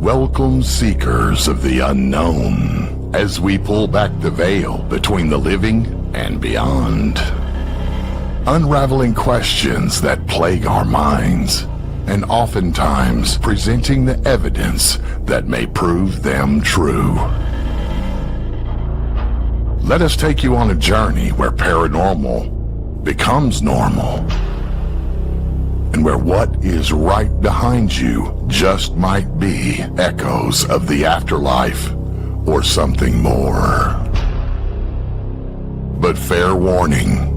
Welcome, seekers of the unknown, as we pull back the veil between the living and beyond. Unraveling questions that plague our minds, and oftentimes presenting the evidence that may prove them true. Let us take you on a journey where paranormal becomes normal, and where what is right behind you just might be echoes of the afterlife or something more. But fair warning,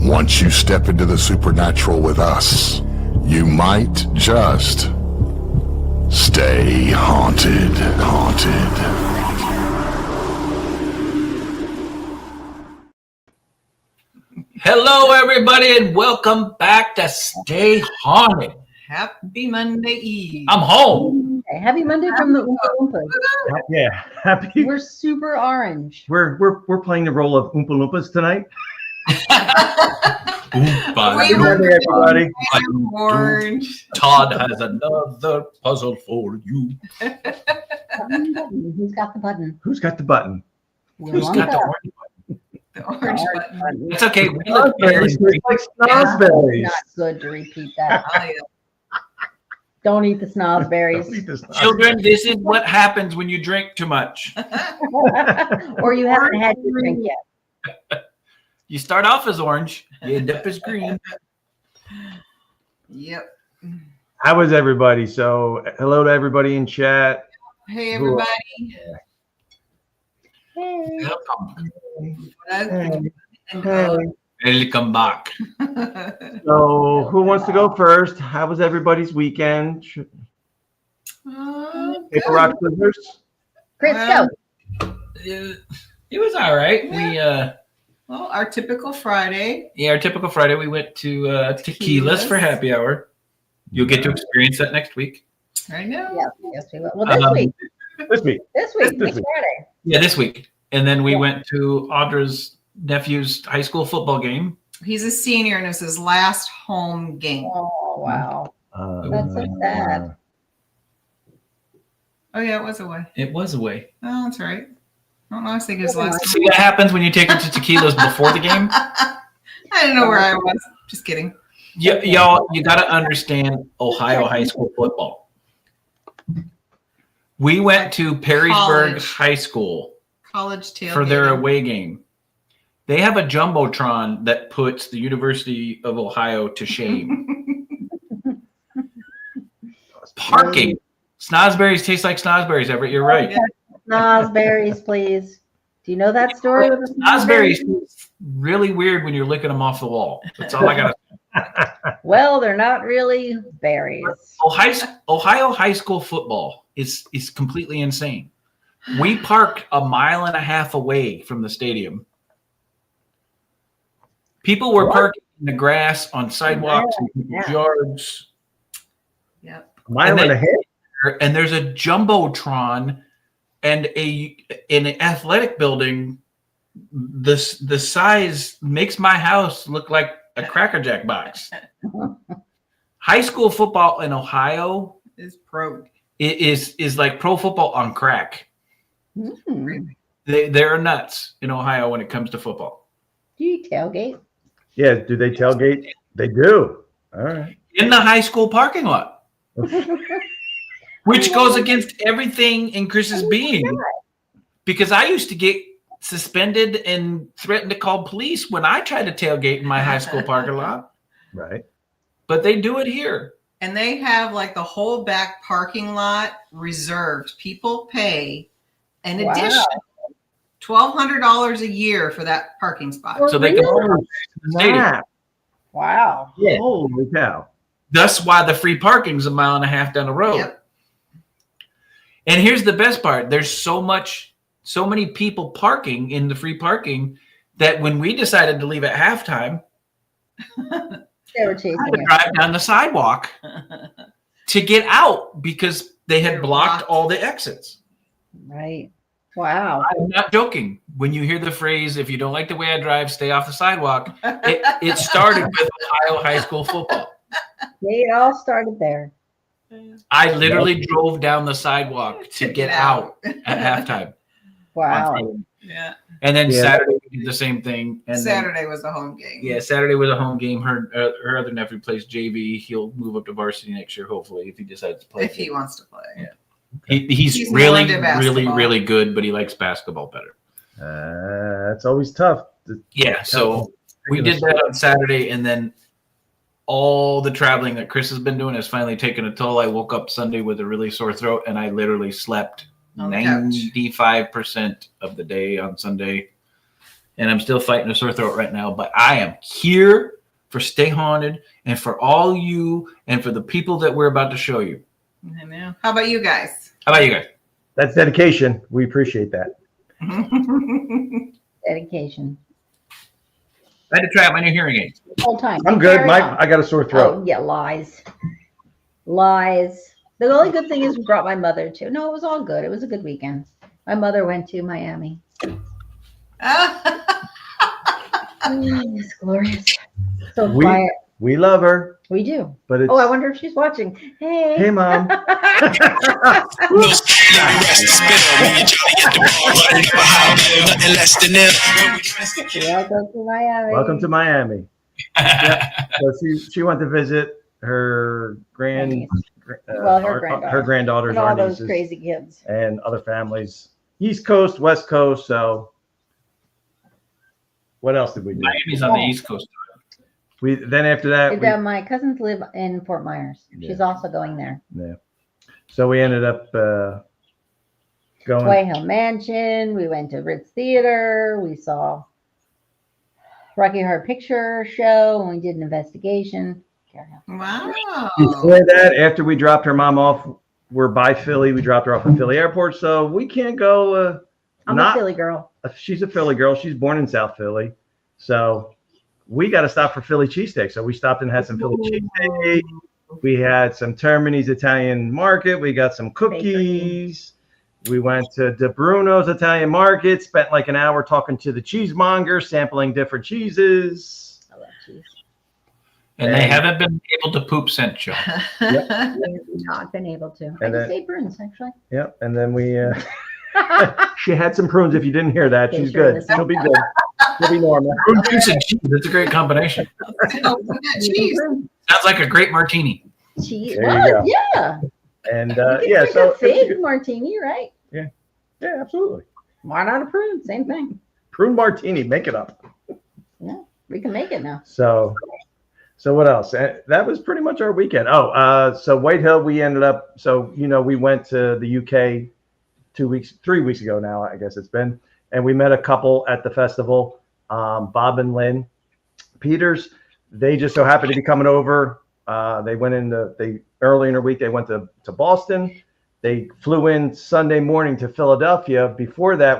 once you step into the supernatural with us, you might just stay haunted. Hello, everybody, and welcome back to Stay Haunted. Happy Monday Eve. I'm home. Happy Monday from the Oompa Loompas. Yeah, happy. We're super orange. We're playing the role of Oompa Loompas tonight. Happy Monday, everybody. Orange. Todd has another puzzle for you. Who's got the button? Who's got the button? Who's got the orange button? The orange button. It's okay. We look Snozberries. It's like snozberries. Not good to repeat that. Oh, yeah. Don't eat the snozberries. Don't eat the snozberries. Children, this is what happens when you drink too much. Or you haven't had your drink yet. You start off as orange, you end up as green. Yep. How was everybody? So, hello to everybody in chat. Hey, everybody. Hey. Welcome back. So, who wants to go first? How was everybody's weekend? Paper, rock, scissors. Chris, go. It was all right. Well, our typical Friday. Our typical Friday, we went to Tequila's for happy hour. You'll get to experience that next week. I know. Yes, we will. Well, this week. This Next week. Friday. Yeah, this week. And then we went to Audra's nephew's high school football game. He's a senior and it was his last home game. Oh, wow. That's so sad. Oh, yeah, it was away. It was away. Oh, that's right. I don't know. I was thinking his last See what happens when you take her to Tequila's before the game? I didn't know where I was. Just kidding. Y'all, you got to understand Ohio high school football. We went to Perrysburg College. High School College tailgate. for their away game. They have a jumbotron that puts the University of Ohio to shame. Parking. Snozberries taste like snozberries, Everett. You're right. Snozberries, please. Do you know that story with the Snozberries taste really weird when you're licking them off the wall. That's all I got to say. Well, they're not really berries. Ohio high school football is completely insane. We parked a mile and a half away from the stadium. People were parking in the grass, on sidewalks, in people's yards. Yep. Mile and a half. And there's a jumbotron and in an athletic building. The size makes my house look like a Cracker Jack box. High school football in Ohio Is pro. is like pro football on crack. They're nuts in Ohio when it comes to football. Do you tailgate? Yeah, do they tailgate? They do. All right. In the high school parking lot. Which goes against everything in Chris's being. Because I used to get suspended and threatened to call police when I tried to tailgate in my high school parking lot. Right. But they do it here. And they have like the whole back parking lot reserved. People pay an addition $1,200 a year for that parking spot. So they can park in the stadium. Wow. Yeah. Holy cow. That's why the free parking's a mile and a half down the road. Yep. And here's the best part. There's so many people parking in the free parking that when we decided to leave at halftime, They were chasing I had to it. drive down the sidewalk to get out because they had blocked all the exits. Right. Wow. I'm not joking. When you hear the phrase, if you don't like the way I drive, stay off the sidewalk, it started with Ohio high school football. It all started there. I literally drove down the sidewalk to get out at halftime. Wow. Yeah. And then Yeah. Saturday we did the same thing. And Saturday was a home game. Yeah, Saturday was a home game. Her other nephew plays JV. He'll move up to varsity next year, hopefully, if he decides to play. If he wants to play. Yeah. He's more really, into basketball. really, really good, but he likes basketball better. That's always tough. Yeah, so we did that on Saturday, and then all the traveling that Chris has been doing has finally taken a toll. I woke up Sunday with a really sore throat, and I literally slept On the couch. 95% of the day on Sunday. And I'm still fighting a sore throat right now, but I am here for Stay Haunted and for all you and for the people that we're about to show you. I know. How about you guys? How about you guys? That's dedication. We appreciate that. Dedication. I had to try out my new hearing aids. Whole time. I'm good. Carry Mike, on. I got a sore throat. Oh, yeah, lies. Lies. The only good thing is we brought my mother too. No, it was all good. It was a good weekend. My mother went to Miami. It's glorious. So We- quiet. We love her, We do. but it's Oh, I wonder if she's watching. Hey. hey, Mom. Welcome to Miami. Welcome to Miami. So she went to visit her Well, her granddaughter. her granddaughters, And all our those nieces, crazy kids. and other families, East Coast, West Coast. So, what else did we do? Miami's on the East Coast. We then after that, My cousins live in Fort Myers. She's Yeah. also going there. so we ended up going. White Hill Mansion. We went to Ritz Theater. We saw Rocky Horror Picture Show, and we did an investigation. Wow. Before that, after we dropped her mom off, we're by Philly. We dropped her off at Philly Airport, so we can't go. I'm a Philly girl. She's a Philly girl. She's born in South Philly, so we got to stop for Philly cheesesteak. So we stopped and had some Philly cheesesteak. We had some Termini's Italian Market. We got some cookies. We went to De Bruno's Italian Market. Spent like an hour talking to the cheesemonger, sampling different cheeses. I love cheese. And they haven't been able to poop since, y'all. We've not been able to. I And just then- ate prunes, actually. Yep. And then we, she had some prunes. If you didn't hear that, Okay, she's sure, good. listen. She'll be good. She'll be normal. Prune juice and cheese. That's a great combination. Cheese. Sounds like a great martini. Cheese. There you Well, go. yeah. And You can yeah, drink so a fig martini, right? yeah, absolutely. Why not a prune? Same thing. Prune martini, make it up. Yeah, we can make it now. So what else? That was pretty much our weekend. So White Hill, we ended up. So we went to the UK 3 weeks ago now, I guess it's been, and we met a couple at the festival, Bob and Lynn Peters. They just so happened to be coming over. They went early in the week. They went to Boston. They flew in Sunday morning to Philadelphia. Before that,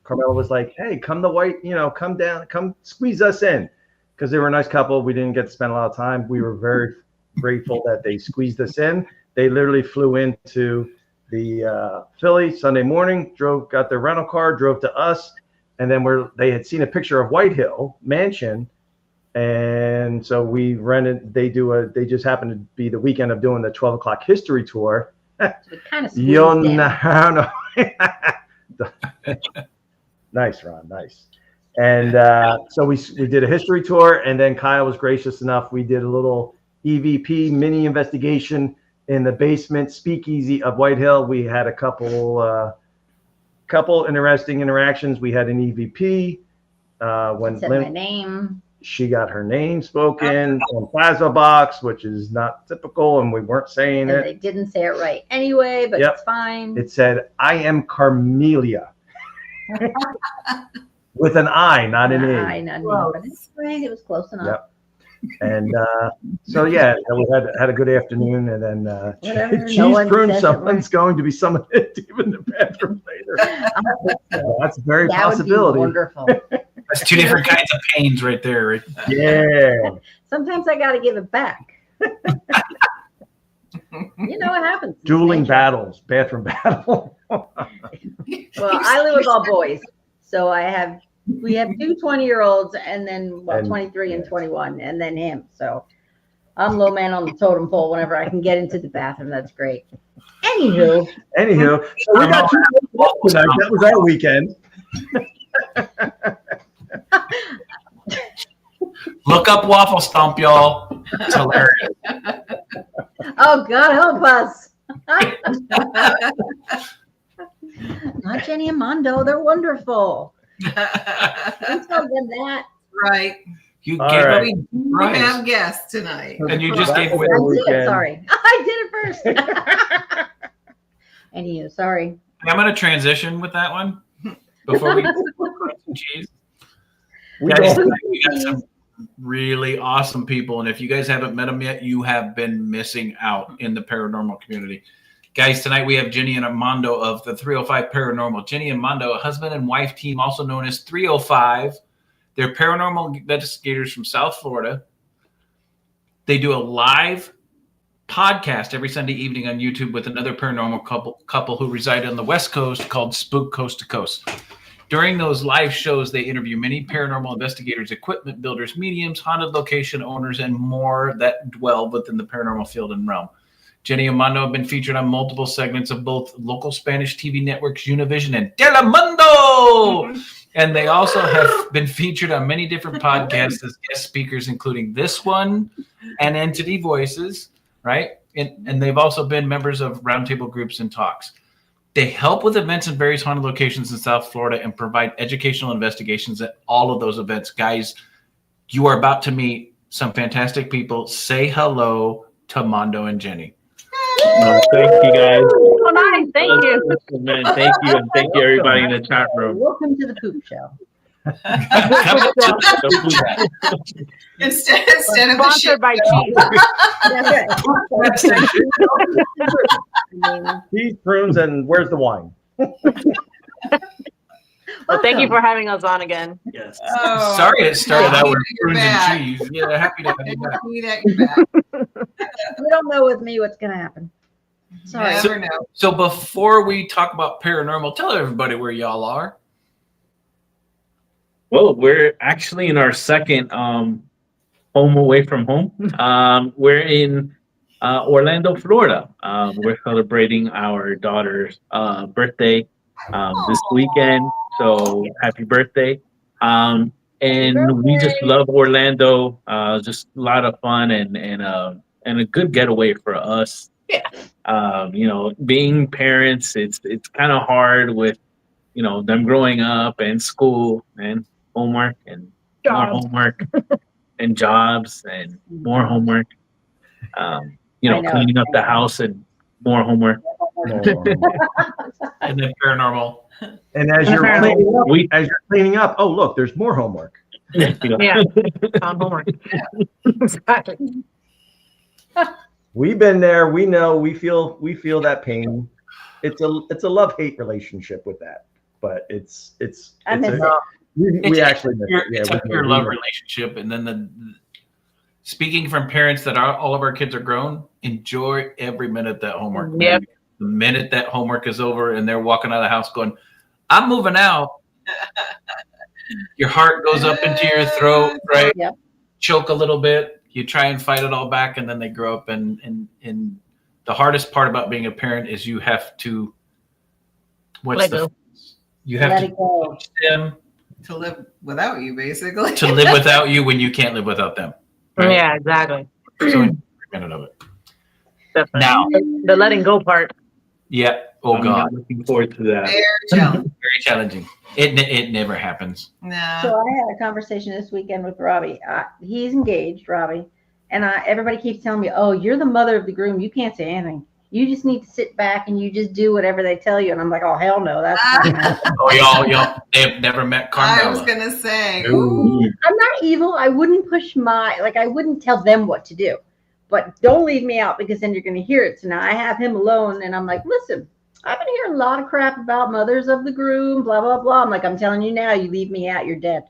Carmela was like, "Hey, come to come down, come squeeze us in," because they were a nice couple. We didn't get to spend a lot of time. We were very grateful that they squeezed us in. They literally flew into the Philly Sunday morning, got their rental car, drove to us, and then they had seen a picture of White Hill Mansion. And so we rented. They just happened to be the weekend of doing the 12 o'clock history tour. So we kind of You'll squeezed in. know. Nice, Ron. Nice. And so we did a history tour, and then Kyle was gracious enough. We did a little EVP mini investigation in the basement speakeasy of White Hill. We had a couple interesting interactions. We had an EVP when Said my name. she got her name spoken on Plasma Box, which is not typical, and we weren't saying And it. they didn't say it right anyway, but Yep. it's fine. It said, "I am Carmelia," with an I, not an E. I know, but it's great. It was close enough. Yep. And so yeah, we had a good afternoon, and then Whatever, no cheese one prune. says it Someone's going to be summoned into the bathroom later. That's a very That would be possibility. wonderful. That's two different kinds of pains right there. Right? Yeah. Sometimes I got to give it back. You know what happens. Dueling battles, bathroom battle. Well, I live with all boys, so we have two 20-year-olds, and then And- 23 and yeah. 21, and then him. So I'm low man on the totem pole whenever I can get into the bathroom. That's great. Anywho, so we got 2 tonight. That was our weekend. Look up Waffle Stomp, y'all. It's hilarious. oh God help us. Not Jenny and Mondo. They're wonderful. Don't tell them that. Right. You All gave right. up We prize. have guests tonight. And you just gave away. I the did, weekend. sorry. I did it first. Anywho, sorry. I'm going to transition with that one before we cheese. We Guys, don't- we got some really awesome people, and if you guys haven't met them yet, you have been missing out in the paranormal community. Guys, tonight we have Jenny and Mondo of the 305 Paranormal. Jenny and Mondo, a husband and wife team, also known as 305. They're paranormal investigators from South Florida. They do a live podcast every Sunday evening on YouTube with another paranormal couple who reside on the West Coast called Spooked Coast to Coast. During those live shows, they interview many paranormal investigators, equipment builders, mediums, haunted location owners, and more that dwell within the paranormal field and realm. Jenny and Mondo have been featured on multiple segments of both local Spanish TV networks Univision and Telemundo. And they also have been featured on many different podcasts as guest speakers, including this one and Entity Voices, right? And they've also been members of roundtable groups and talks. They help with events in various haunted locations in South Florida and provide educational investigations at all of those events. Guys, you are about to meet some fantastic people. Say hello to Mondo and Jenny. Thank you, guys. Oh, nice. Thank you. Man, thank you, and thank you, everybody in the chat room. Welcome to the poop show. Instead of the Sponsored shit by show. cheese. That's right. Cheese, prunes, and where's the wine? Well, thank you for having us on again. Yes. Oh, Sorry it started out with you're prunes back. and cheese. Yeah, happy to have you back. Happy that you're back. You don't know with me what's going to happen. Sorry. Never know. So before we talk about paranormal, tell everybody where y'all are. Well, we're actually in our second home away from home. We're in Orlando, Florida. We're celebrating our daughter's birthday this weekend. So happy birthday. And we just love Orlando. Just a lot of fun and a good getaway for us. Yeah. You know, being parents, it's kind of hard with, you know, them growing up and school and homework and more Jobs. homework and jobs and more homework. You know, I know. cleaning up the house and more homework. And then paranormal. And as you're cleaning up, oh look, there's more homework. You know. Yeah. On homework. Exactly. We've been there. We know. We feel that pain. It's a love-hate relationship with that, but it's I miss it. we actually miss it. Yeah, It's a we- pure we- love relationship. And then speaking from parents that all of our kids are grown, enjoy every minute that homework. man. Yep. The minute that homework is over and they're walking out of the house going, I'm moving out. Your heart goes up into your throat, right? Yep. Choke a little bit. You try and fight it all back, and then they grow up. And the hardest part about being a parent is you have to Let go. you have Let to it go. teach them To live without you, basically. to live without you when you can't live without them. right? Yeah, exactly. So enjoy every minute of it. Definitely. Now, The letting go part. yeah. Oh I'm God, looking forward to that. Very challenging. very challenging. It never happens. Nah. So I had a conversation this weekend with Robbie. He's engaged, Robbie, and everybody keeps telling me, "Oh, you're the mother of the groom. You can't say anything. You just need to sit back and you just do whatever they tell you." And I'm like, "Oh, hell no, that's not gonna happen." Oh, y'all, they've never met I was Carmela. gonna say. Ooh. I'm not evil. I wouldn't push I wouldn't tell them what to do, but don't leave me out because then you're going to hear it. So now I have him alone, and I'm like, "Listen, I've been hearing a lot of crap about mothers of the groom, blah, blah, blah." I'm like, "I'm telling you now, you leave me out, you're dead."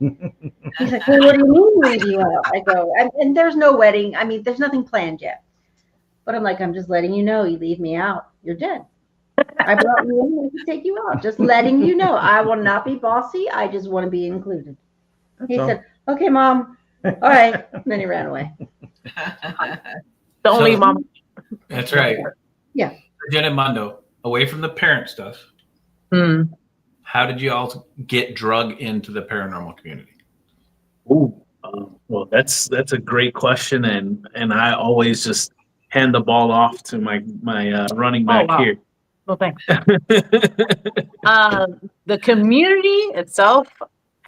He's like, "Well, what do you mean leave you out?" I go, and there's no wedding. I mean, there's nothing planned yet. But I'm like, "I'm just letting you know, you leave me out, you're dead. I brought you in to take you out. Just letting you know. I will not be bossy. I just want to be included." He all. said, "Okay, Mom. All right." And then he ran away. The only So- mom. That's right. Yeah. Jen and Mondo, away from the parent stuff, Hmm. how did you all get drug into the paranormal community? Ooh, well, that's a great question, and I always just hand the ball off to my running back wow. here. Well, thanks. The community itself,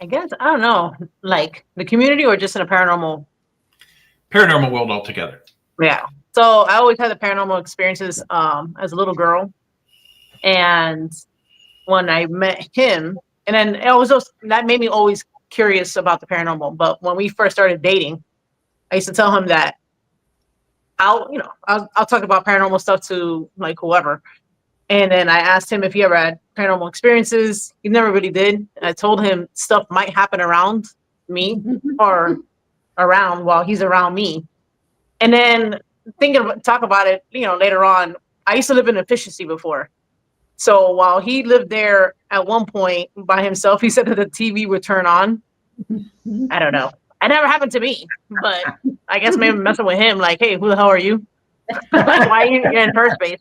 I guess, I don't know, like the community or just in a paranormal. Paranormal world altogether. Yeah. So I always had the paranormal experiences as a little girl, and when I met him, and then it was just that made me always curious about the paranormal. But when we first started dating, I used to tell him that I'll talk about paranormal stuff to like whoever. And then I asked him if he ever had paranormal experiences. He never really did. I told him stuff might happen around me or around while he's around me. And then talk about it, later on. I used to live in efficiency before. So while he lived there at one point by himself, he said that the TV would turn on. I don't know. It never happened to me, but I guess maybe messing with him, like, hey, who the hell are you? Why are you in first base?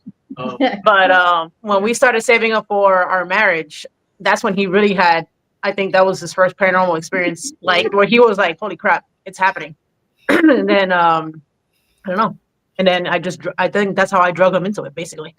But when we started saving up for our marriage, that's when he really had, I think that was his first paranormal experience, like where he was like, holy crap, it's happening. And then, I don't know. And then I think that's how I drug him into it, basically.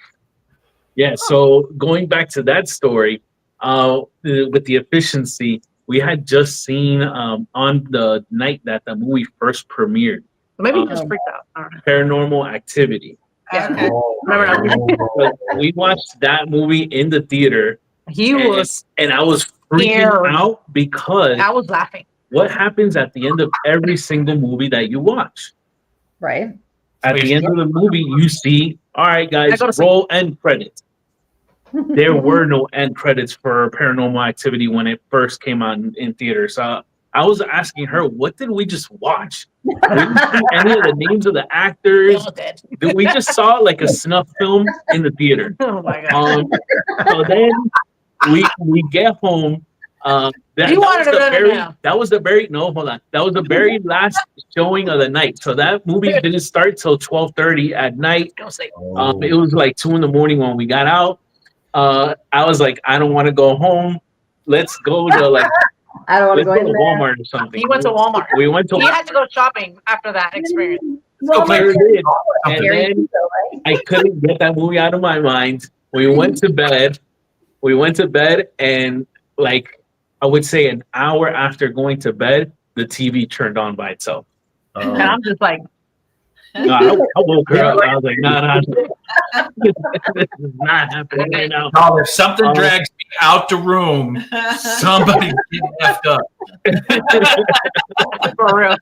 Yeah. So going back to that story, with the efficiency, we had just seen on the night that the movie first premiered, Maybe he just freaked out. I don't know. Paranormal Activity. Okay. But we watched that movie in the theater, He was, and I was freaking scared. out because I was laughing. what happens at the end of every single movie that you watch? Right. At the end of the movie, you see, all right, guys, I go to roll end credits. There were no end credits for Paranormal Activity when it first came out in theaters. So I was asking her, what did we just watch? We didn't see any of the names of the They actors. all dead. We just saw like a snuff film in the theater. Oh my god. So then we get home. You wanted to run it now. That was the very no, hold on. That was the very last showing of the night. So that movie didn't start till 12:30 at night. Don't say. It was like 2 a.m. when we got out. I was like, I don't want to go home. Let's go to like I don't want to let's go go in to there. Walmart or something. He went to Walmart. We went to He had to go shopping after that experience. Well, Walmart. my Did. And scary then too, though, right? I couldn't get that movie out of my mind. We went to bed. And like I would say an hour after going to bed, the TV turned on by itself. And I'm just like, No, I woke her up. I was like, no, this is not happening right now. Oh, if something drags me out the room, somebody get left up. for real.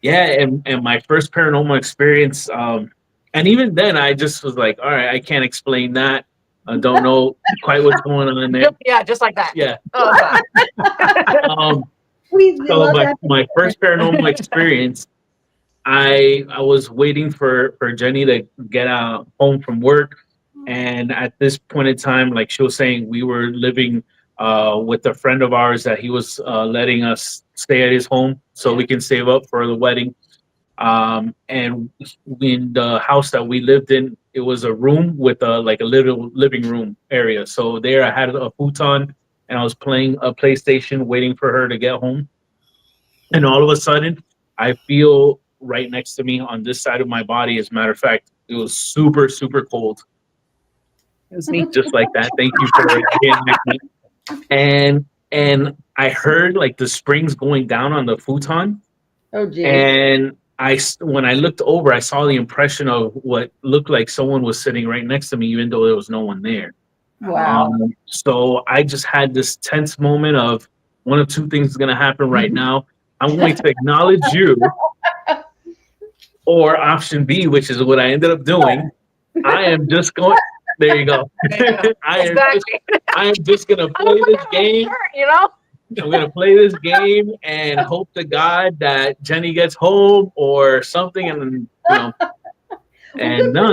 Yeah, and my first paranormal experience, and even then I just was like, all right, I can't explain that. I don't know quite what's going on there. Yeah, just like that. Yeah. Oh, God. We So love that. my first paranormal experience, I was waiting for Jenny to get home from work, and at this point in time, like she was saying, we were living with a friend of ours that he was letting us stay at his home so we can save up for the wedding. And in the house that we lived in, it was a room with a little living room area. So there I had a futon and I was playing a PlayStation waiting for her to get home. And all of a sudden I feel right next to me on this side of my body. As a matter of fact, it was super, super cold. It was me. Just like that. Thank you for getting me. And I heard like the springs going down on the futon. Oh, geez. And when I looked over, I saw the impression of what looked like someone was sitting right next to me, even though there was no one there. Wow. So I just had this tense moment of one of two things is going to happen right now. I'm going to acknowledge you, or option B, which is what I ended up doing. I am just going. There you go. I am just going to play this game. You know? I'm gonna play this game and hope to God that Jenny gets home or something, and no,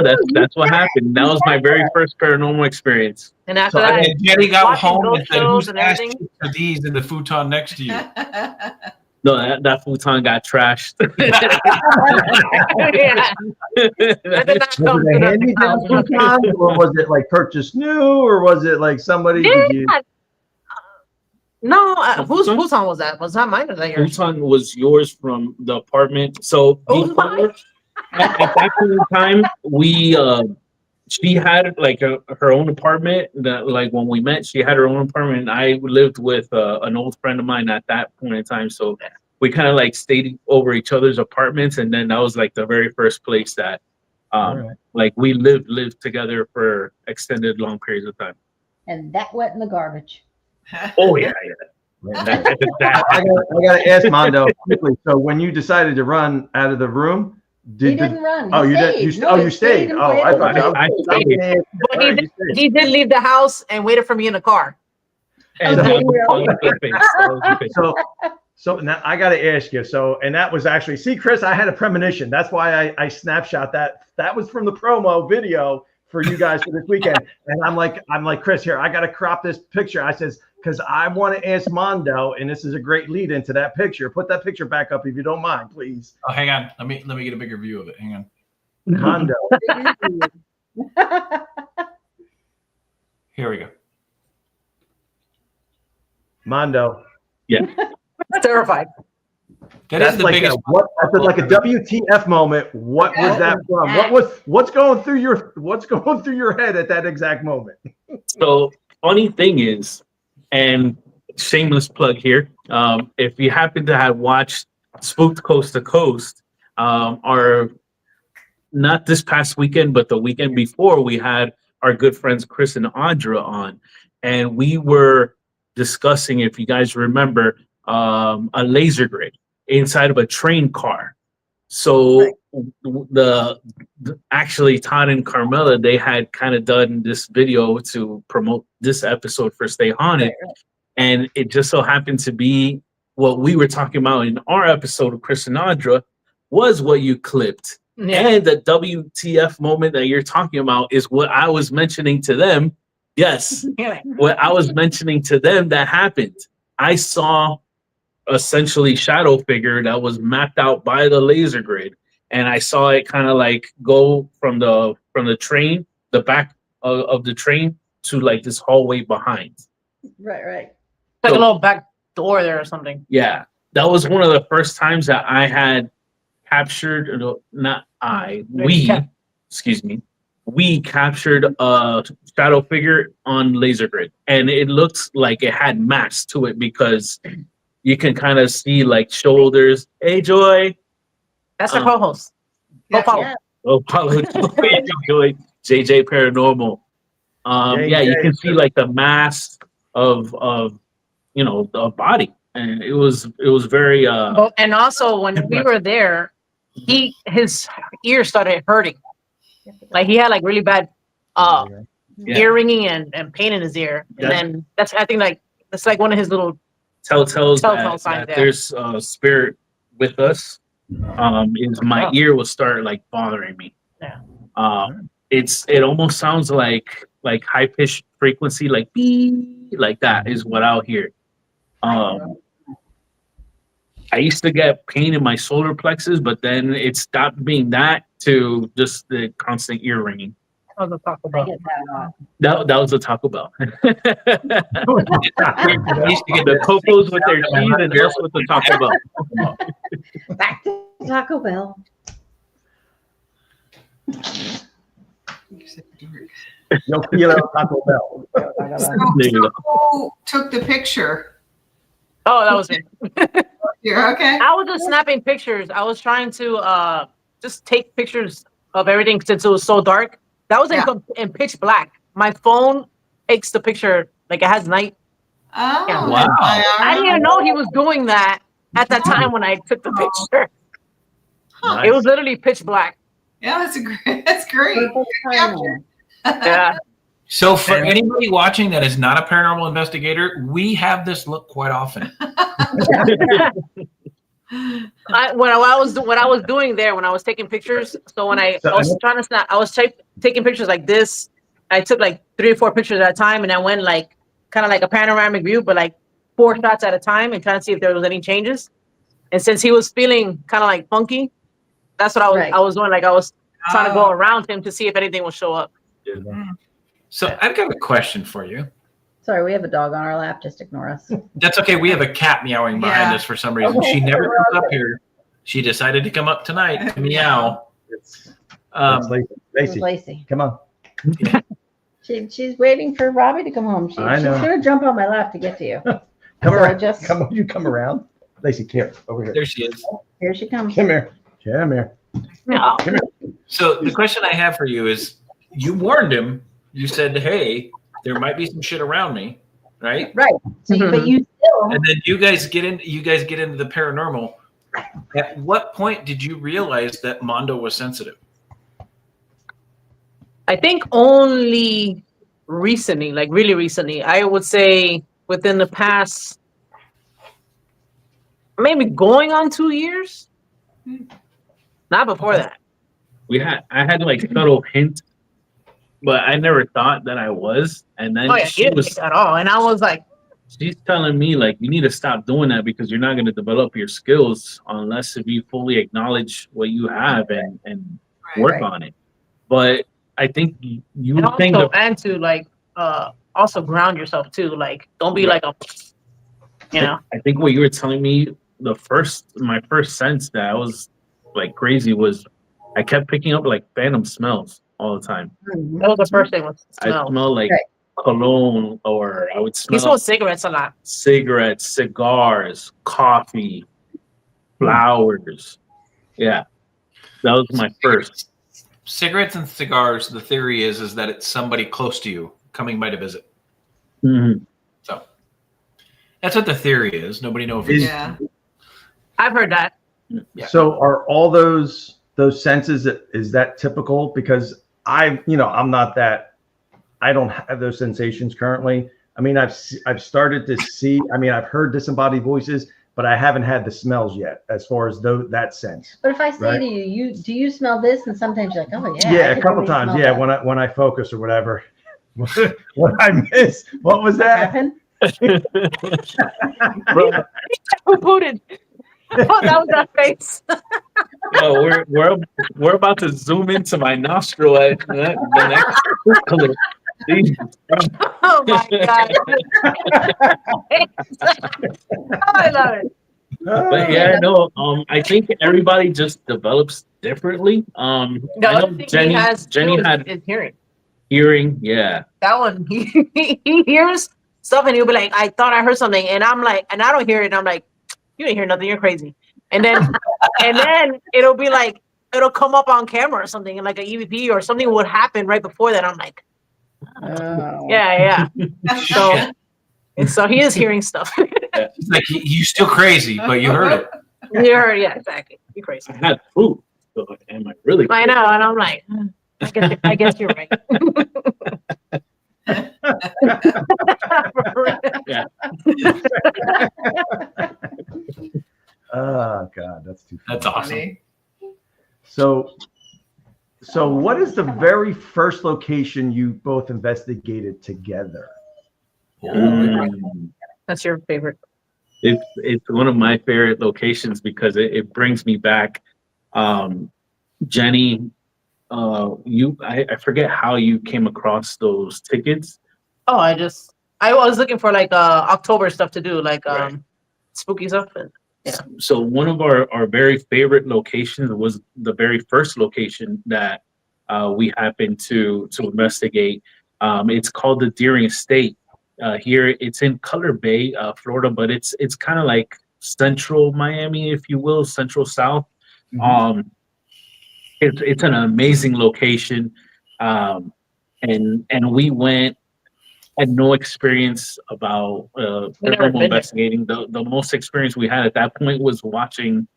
that's what happened. That was my very first paranormal experience. And after So that, and Jenny got watching home ghost and said, shows "Who's and asked everything. you for these in the futon next to you?" No, that futon got trashed. Yeah. That did not Was come it to a hand-me-down the futon, or was it like purchased new, or was it like somebody? Did you? Yeah. No, whose futon was that? Was that mine or that yours? Futon was yours from the apartment. So Oh, before, mine? at that point in time, she had like her own apartment. That like when we met, she had her own apartment. And I lived with an old friend of mine at that point in time. So we kind of like stayed over each other's apartments, and then that was like the very first place that Right. like we lived together for extended long periods of time. And that went in the garbage. Oh yeah, I gotta ask Mondo quickly. So when you decided to run out of the room, He didn't run. He Oh, you stayed. did. No, You he stayed. and Oh, I waited. thought. I stayed. But All right, you stayed. he did leave the house and waited for me in the car. and Okay, that was well. on the face. That was the face. So now I got to ask you. So, and that was actually, see, Chris, I had a premonition. That's why I snapshot that. That was from the promo video for you guys for this weekend. And I'm like, Chris, here, I got to crop this picture. I says, because I want to ask Mondo, and this is a great lead into that picture. Put that picture back up if you don't mind, please. Oh, hang on. Let me get a bigger view of it. Hang on. Mondo. Here we go. Mondo. Terrified. That's the like biggest. that's like a WTF moment. What was that from? What's going through your head at that exact moment? So funny thing is, and shameless plug here, if you happen to have watched Spooked Coast to Coast, our not this past weekend, but the weekend before, we had our good friends Chris and Audra on, and we were discussing, if you guys remember, a laser grid inside of a train car. So the actually Todd and Carmela, they had kind of done this video to promote this episode for Stay Haunted. Right. And it just so happened to be what we were talking about in our episode of Chris and Audra was what you clipped. Yeah. And the WTF moment that you're talking about is what I was mentioning to them. Yes, what I was mentioning to them that happened. I saw essentially shadow figure that was mapped out by the laser grid, and I saw it kind of like go from the train, the back of the train, to like this hallway behind. Right. Like a little back door there or something. Yeah, that was one of the first times that I had captured, we captured a shadow figure on laser grid, and it looks like it had mass to it because you can kind of see like shoulders. Hey, Joy. That's our co-host. Yeah. Go follow. Yeah. Oh, follow Joy. JJ Paranormal. Yeah, you can see like the mass of the body, and it was very And also when we were there, his ear started hurting. Like he had like really bad ear ringing and pain in his ear. And then that's like one of his little telltales telltale signs that there. there's spirit with us. Is my ear will start like bothering me. Yeah. It almost sounds like high pitched frequency, like beep, like that is what I'll hear. I used to get pain in my solar plexus, but then it stopped being that to just the constant ear ringing. Oh, the Taco I Bell. get that a lot. That was the Taco Bell. I used to get the Cocos with their cheese and us with the Taco Bell. Back to Taco Bell. You'll feel it on Taco Bell. There you go. Who took the picture? Oh, that was me. You're okay. I was just snapping pictures. I was trying to just take pictures of everything since it was so dark. That was in pitch black. My phone takes the picture like it has night. Oh, Yeah. Wow. I didn't even know he was doing that at that time when I took the picture. Huh. It was literally pitch black. Yeah, that's great. Purple timer. Yeah. So for anybody watching that is not a paranormal investigator, we have this look quite often. What I was doing there when I was taking pictures. So when I was trying to snap, I was taking pictures like this. I took like 3 or 4 pictures at a time, and I went like kind of like a panoramic view, but like 4 shots at a time, and trying to see if there was any changes. And since he was feeling kind of like funky, that's what Right. I was doing. Like I was trying to go around him to see if anything would show up. So I've got a question for you. Sorry, we have a dog on our lap. Just ignore us. That's okay. We have a cat meowing behind Yeah. us for some reason. Okay. She never comes up here. She decided to come up tonight to meow. It's This is Lacey, Lacey. come on. She's waiting for Robbie to come home. She's I know. gonna jump on my lap to get to you. Come So I around. just- Come on, you come around. Lacey, here, over here. There she is. Here she comes. Come here. Come here. No. Come here. So the question I have for you is, you warned him. You said, "Hey, there might be some shit around me," right? Right. So, but you still. And then you guys get into the paranormal. At what point did you realize that Mondo was sensitive? I think only recently, like really recently, I would say within the past maybe going on 2 years. Not before that. I had like subtle hints, but I never thought that I was. And then Oh yeah, he didn't think at all. And I was like, she's telling me like, you need to stop doing that because you're not going to develop your skills unless if you fully acknowledge what you have and work Right. on it. But I think you and would think also, of, and to like also ground yourself too. Like don't be like a, you know. I think what you were telling me, my first sense that I was like crazy was I kept picking up like phantom smells all the time. Mhm. That was the first thing was I smell. smell like Right. cologne, or I would He smell smelled cigarettes a lot. cigarettes, cigars, coffee, flowers. Yeah, that was my first. Cigarettes and cigars. The theory is that it's somebody close to you coming by to visit. Mhm. So that's what the theory is. Nobody knows if it's Yeah. I've heard that. Yeah. So are all those senses, is that typical? Because I'm not that, I don't have those sensations currently. I mean, I've started to see, I've heard disembodied voices, but I haven't had the smells yet as far as that sense. But if I say Right. to you, do you smell this? And sometimes you're like, oh yeah. Yeah, I a can couple really times. smell Yeah, that. when I focus or whatever. What I miss? What was that? Happen? Bro, Who booted? Oh, that was that face. yo, we're about to zoom into my nostril at the next clip. Jesus Christ. Oh my god. Oh, I love it. But yeah, no, I think everybody just develops differently. The I know other thing Jenny he has Jenny too had is hearing. hearing, yeah. That one, he hears stuff and he'll be like, I thought I heard something. And I'm like, and I don't hear it. And I'm like, you didn't hear nothing. You're crazy. And then, and then it'll be like, it'll come up on camera or something and like an EVP or something would happen right before that. I'm like, Oh. yeah. So, and so he is hearing stuff. It's like you still crazy, but you heard it. You heard, yeah, exactly. You're crazy. I had proof. So am I really I know. And I'm like, I guess you're right. Yeah. Oh God, that's too funny. That's awesome. Funny. So what is the very first location you both investigated together? That's your favorite. It's one of my favorite locations because it brings me back. Jenny, I forget how you came across those tickets. Oh, I was looking for like October stuff to do, like Right. spooky stuff. And So one of our very favorite locations was the very first location that we happened to investigate. It's called the Deering Estate. Here it's in Color Bay, Florida, but it's kind of like central Miami, if you will, central south. It's an amazing location, and we went. Had no experience about never paranormal been there. investigating. The most experience we had at that point was watching,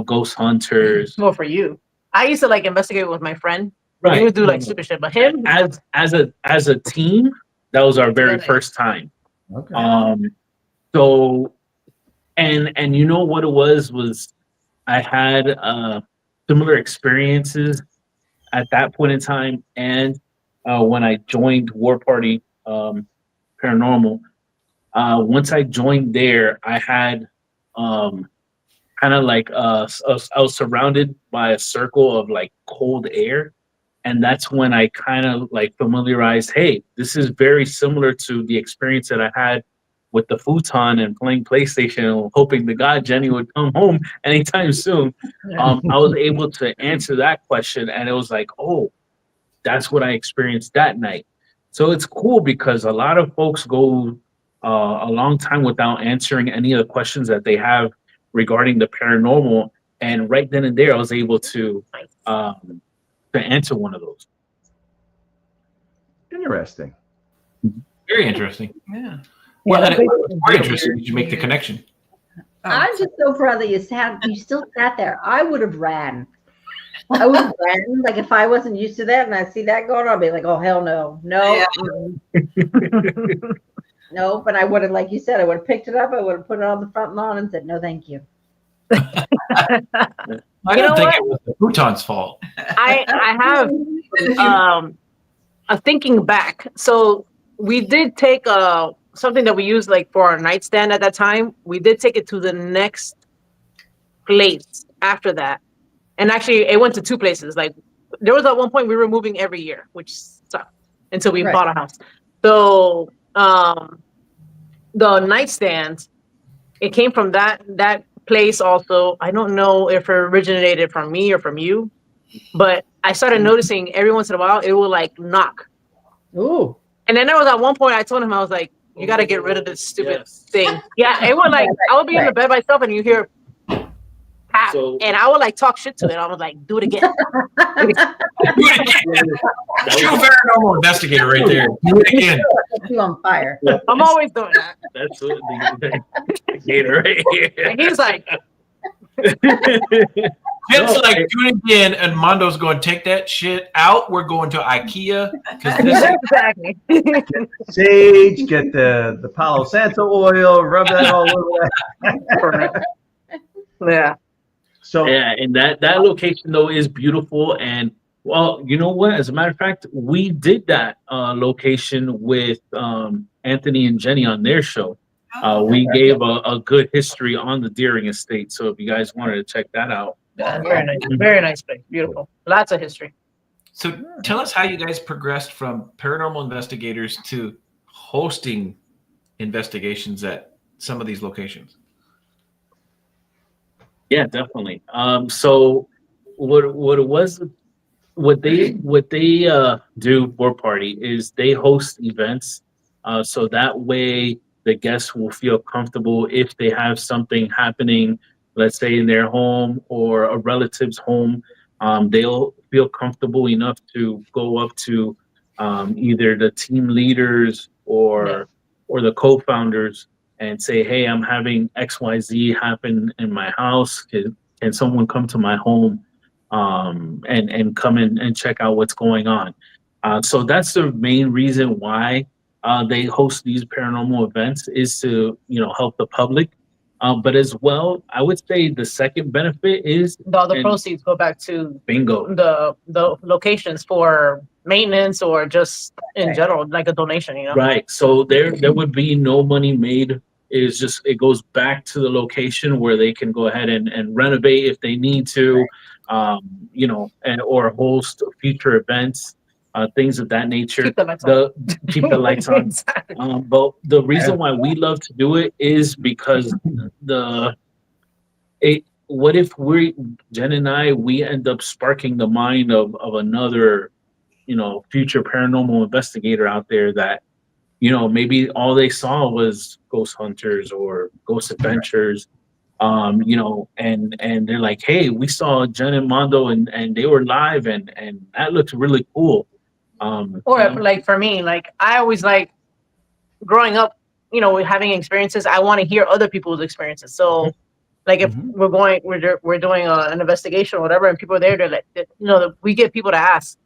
ghost hunters. well, for you, I used to like investigate with my friend. Right. We would do like stupid shit, but him, As a team, that was our very Really? first time. Okay. So, and you know what it was I had similar experiences at that point in time, and when I joined War Party Paranormal, once I joined there, I had kind of like I was surrounded by a circle of like cold air, and that's when I kind of like familiarized. Hey, this is very similar to the experience that I had with the futon and playing PlayStation, and hoping to God Jenny would come home anytime soon. I was able to answer that question, and it was like, oh, that's what I experienced that night. So it's cool because a lot of folks go a long time without answering any of the questions that they have regarding the paranormal, and right then and there, I was able to answer one of those. Interesting. Very interesting. Yeah. Well, Yeah, and it was very interesting that you make the connection. I'm just so proud that you still sat there. I would have ran. I would have ran. Like if I wasn't used to that and I see that going on, I'd be like, oh hell no. No. Nope. And I would have, like you said, I would have picked it up, I would have put it on the front lawn and said, no, thank you. I don't think it was the futon's fault. I have a thinking back. So we did take something that we used like for our nightstand at that time. We did take it to the next place after that. And actually it went to two places. Like there was at one point we were moving every year, which sucked until we bought a house. So the nightstand, it came from that place also. I don't know if it originated from me or from you, but I started noticing every once in a while it will like knock. Ooh. And then there was at one point I told him, I was like, you got to get rid of this stupid thing. Yeah, it would like, I would be in the bed myself and you hear pat, and I would like talk shit to it. I was like, do it again. True paranormal investigator right there. Do it again. You on fire. I'm always doing that. That's what the investigator right here. And he's like, It's like doing it again, and Mondo's going to take that shit out. We're going to IKEA because this exactly. Sage, get the Palo Santo oil, rub that all over that. Yeah. So yeah, and that location though is beautiful. And well, you know what? As a matter of fact, we did that location with Anthony and Jenny on their show. We gave a good history on the Deering estate. So if you guys wanted to check that out. Very nice place. Beautiful. Lots of history. So tell us how you guys progressed from paranormal investigators to hosting investigations at some of these locations. Yeah, definitely. So what they do for party is they host events, so that way the guests will feel comfortable if they have something happening, let's say in their home or a relative's home. They'll feel comfortable enough to go up to either the team leaders or the co-founders and say, hey, I'm having XYZ happen in my house. Can someone come to my home and come in and check out what's going on? So that's the main reason why they host these paranormal events, is to, help the public. But as well, I would say the second benefit is All the proceeds go back to bingo, the locations for maintenance or just in general, like a donation, Right. So there would be no money made. It goes back to the location where they can go ahead and renovate if they need to, or host future events, things of that nature. Keep the lights on. Keep the lights on. Exactly. But the reason why we love to do it is because what if Jen and I, we end up sparking the mind of another, future paranormal investigator out there that, maybe all they saw was ghost hunters or ghost adventures, and they're like, hey, we saw Jen and Mondo and they were live and that looked really cool. Like for me, like I always like growing up, having experiences, I want to hear other people's experiences. So like if we're doing an investigation or whatever, and people are there, they're like, we get people to ask,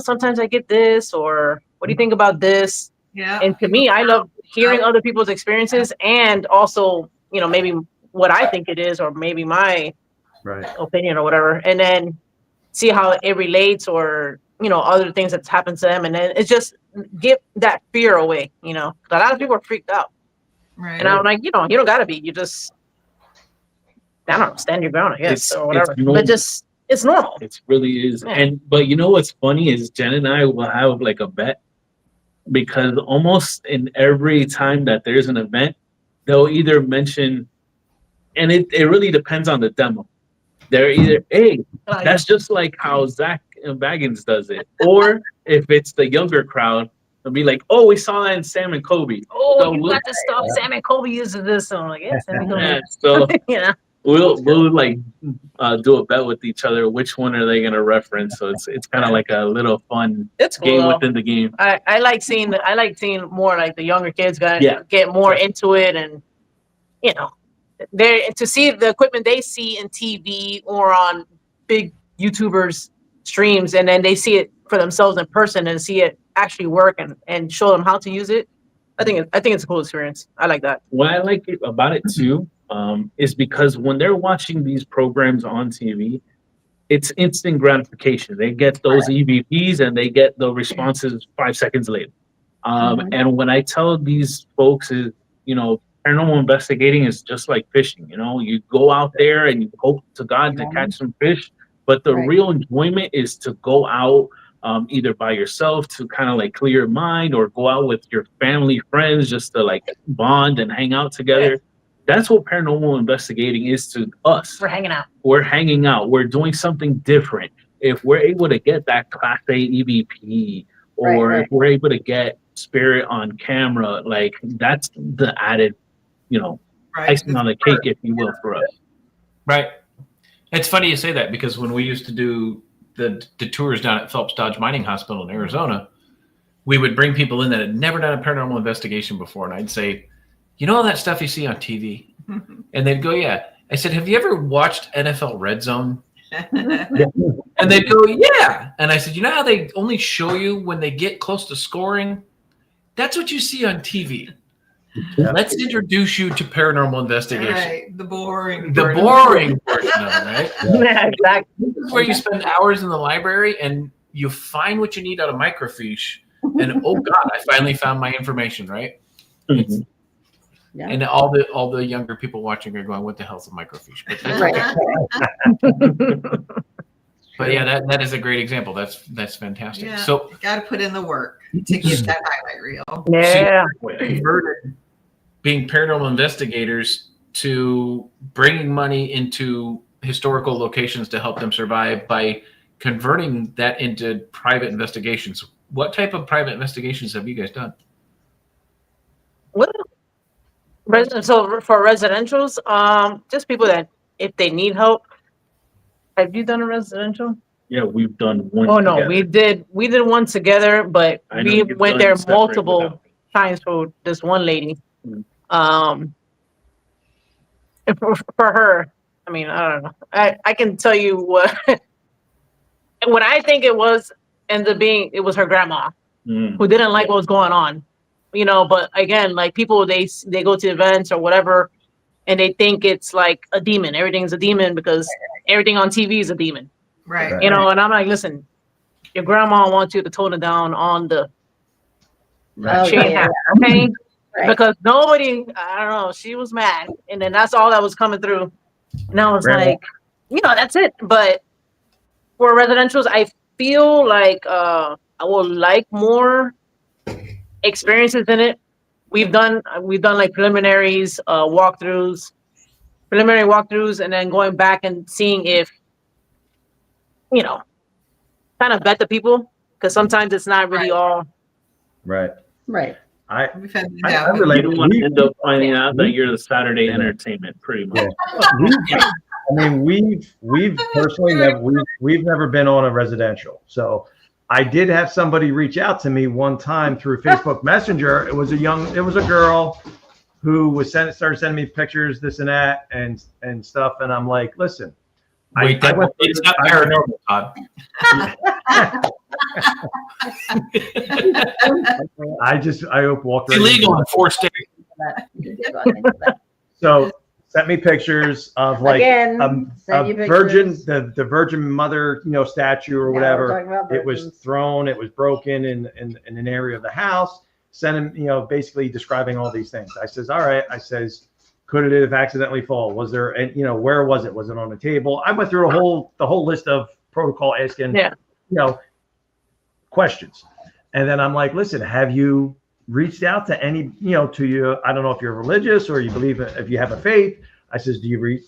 sometimes I get this, or what do you think about this? Yeah. And to me, I love hearing other people's experiences and also, maybe what I think it is, or maybe my opinion or whatever, and then see how it relates, or, other things that's happened to them. And then it's just get that fear away, a lot of people are freaked out. Right. And I'm like, you don't gotta be, you just I don't know, stand your ground, I guess, or whatever. normal. But just it's normal. It really is. Yeah. But you know what's funny is Jen and I will have like a bet, because almost in every time that there's an event, they'll either mention, and it really depends on the demo. They're either, hey, that's just like how Zach Baggins does it. Or if it's the younger crowd, they'll be like, oh, we saw that in Sam and Kobe. Oh, So you got this stuff. Sam and Kobe uses this. So I'm like, yeah, Sam and Kobe. Yeah, so you know, we'll like do a bet with each other. Which one are they gonna reference? So it's kind of like a little fun it's cool. game Though. within the game. I like seeing more like the younger kids get more Sure. into it, and you know, they to see the equipment they see in TV or on big YouTubers streams, and then they see it for themselves in person and see it actually work and show them how to use it. I think it's a cool experience. I like that. What I like about it too is because when they're watching these programs on TV, it's instant gratification. They get those EVPs and they get the responses 5 seconds later. And when I tell these folks is, you know, paranormal investigating is just like fishing. You know, you go out there and you hope to God to catch some fish, but the real enjoyment is to go out either by yourself to kind of like clear your mind, or go out with your family, friends, just to like bond and hang out together. That's what paranormal investigating is to us. We're hanging out. We're hanging out. We're doing something different. If we're able to get that Class A EVP, or if we're able to get spirit on camera, like that's the added, you know, icing on the cake, if you will, for us. Right. It's funny you say that, because when we used to do the tours down at Phelps Dodge Mining Hospital in Arizona, we would bring people in that had never done a paranormal investigation before, and I'd say, you know all that stuff you see on TV? And they'd go, yeah. I said, have you ever watched NFL Red Zone? And they'd go, yeah. And I said, you know how they only show you when they get close to scoring? That's what you see on TV. Let's introduce you to paranormal investigation. Right, the boring portion of it, right? Yeah, exactly. This is where you spend hours in the library and you find what you need out of microfiche, and oh God, I finally found my information, right? And all the younger people watching are going, what the hell's a microfiche? But yeah, that is a great example. That's fantastic. Yeah, So got to put in the work to get that highlight reel. Yeah. converted being paranormal investigators to bringing money into historical locations to help them survive by converting that into private investigations. What type of private investigations have you guys done? Well, so for residentials, just people that if they need help. Have you done a residential? Yeah, we've done one. Oh no, together. we did one together, but I know we you've went done there separate multiple without me. times for this one lady. Mm. And for her, I mean, I don't know. I can tell you what I think it was ended up being. It was her grandma who didn't like what was going on, you know. But again, like people, they go to events or whatever, and they think it's like a demon. Everything's a demon because everything on TV is a demon. Right. You know, and I'm like, listen, your grandma wants you to tone it down on the chain hat, okay? Because nobody, I don't know, she was mad. And then that's all that was coming through. And I was like, you know, that's it. But for residentials, I feel like I would like more experiences in it. We've done like preliminary walkthroughs, and then going back and seeing if, you know, kind of vet the people, because sometimes it's not really all. Right. I We've had I that. You relate. don't want to end up finding out that you're the Saturday entertainment, pretty much. I mean, we've personally we've never been on a residential. So I did have somebody reach out to me one time through Facebook Messenger. It was a girl who was started sending me pictures, this and that, and stuff. And I'm like, listen, Wait, it's not paranormal, Todd. I walked right Illegal into in 4 states. So sent me pictures of like Again, send you a virgin, pictures. the Virgin Mother, you know, statue or Yeah, we're whatever. talking about It was virgins. thrown, it was broken in an area of the house. Sent him, you know, basically describing all these things. I says, all right. I says, Could it have accidentally fallen? Was there, and where was it? Was it on the table? I went through the whole list of protocol asking, questions. And then I'm like, listen, have you reached out to any, to you? I don't know if you're religious or you believe if you have a faith. I says, do you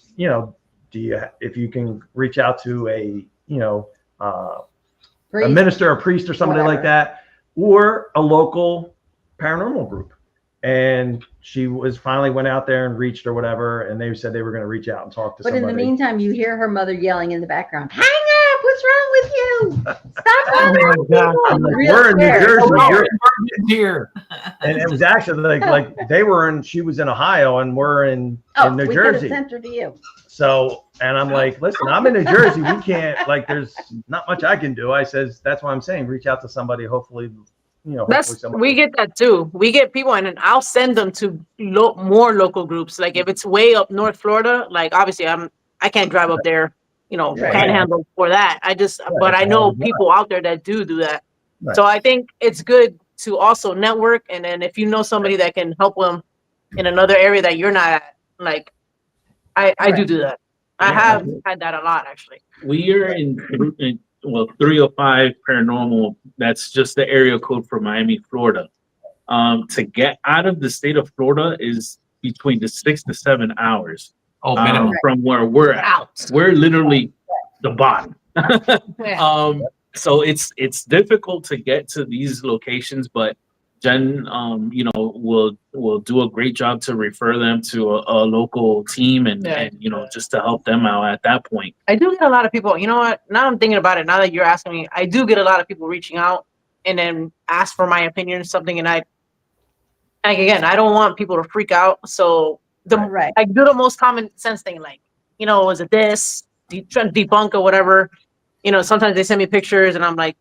if you can reach out to a minister, a priest or somebody like that, or a local paranormal group. And she finally went out there and reached or whatever, and they said they were going to reach out and talk to somebody. But in the meantime, you hear her mother yelling in the background, hang up, what's wrong with you? Stop bothering people. We're in New Jersey. You're here. And it was actually like she was in Ohio and we're in New Jersey. Sent her to you. So, and I'm like, listen, I'm in New Jersey. We can't, there's not much I can do. I says, that's why I'm saying reach out to somebody, hopefully. We get that too. We get people, and I'll send them to more local groups. Like if it's way up North Florida, like obviously I can't drive up there, panhandle for that. But I know people out there that do that. Right. So I think it's good to also network, and then if you know somebody that can help them in another area that you're not at, like I do that. I have had that a lot actually. We are in 305 Paranormal. That's just the area code for Miami, Florida. To get out of the state of Florida is between the 6 to 7 hours. From where we're at. We're literally the bottom. So it's difficult to get to these locations, but Jen, will do a great job to refer them to a local team and just to help them out at that point. I do get a lot of people. You know what? Now I'm thinking about it. Now that you're asking me, I do get a lot of people reaching out and then ask for my opinion or something. And I don't want people to freak out. So I do the most common sense thing, like, was it this? Trying to debunk or whatever. Sometimes they send me pictures and I'm like,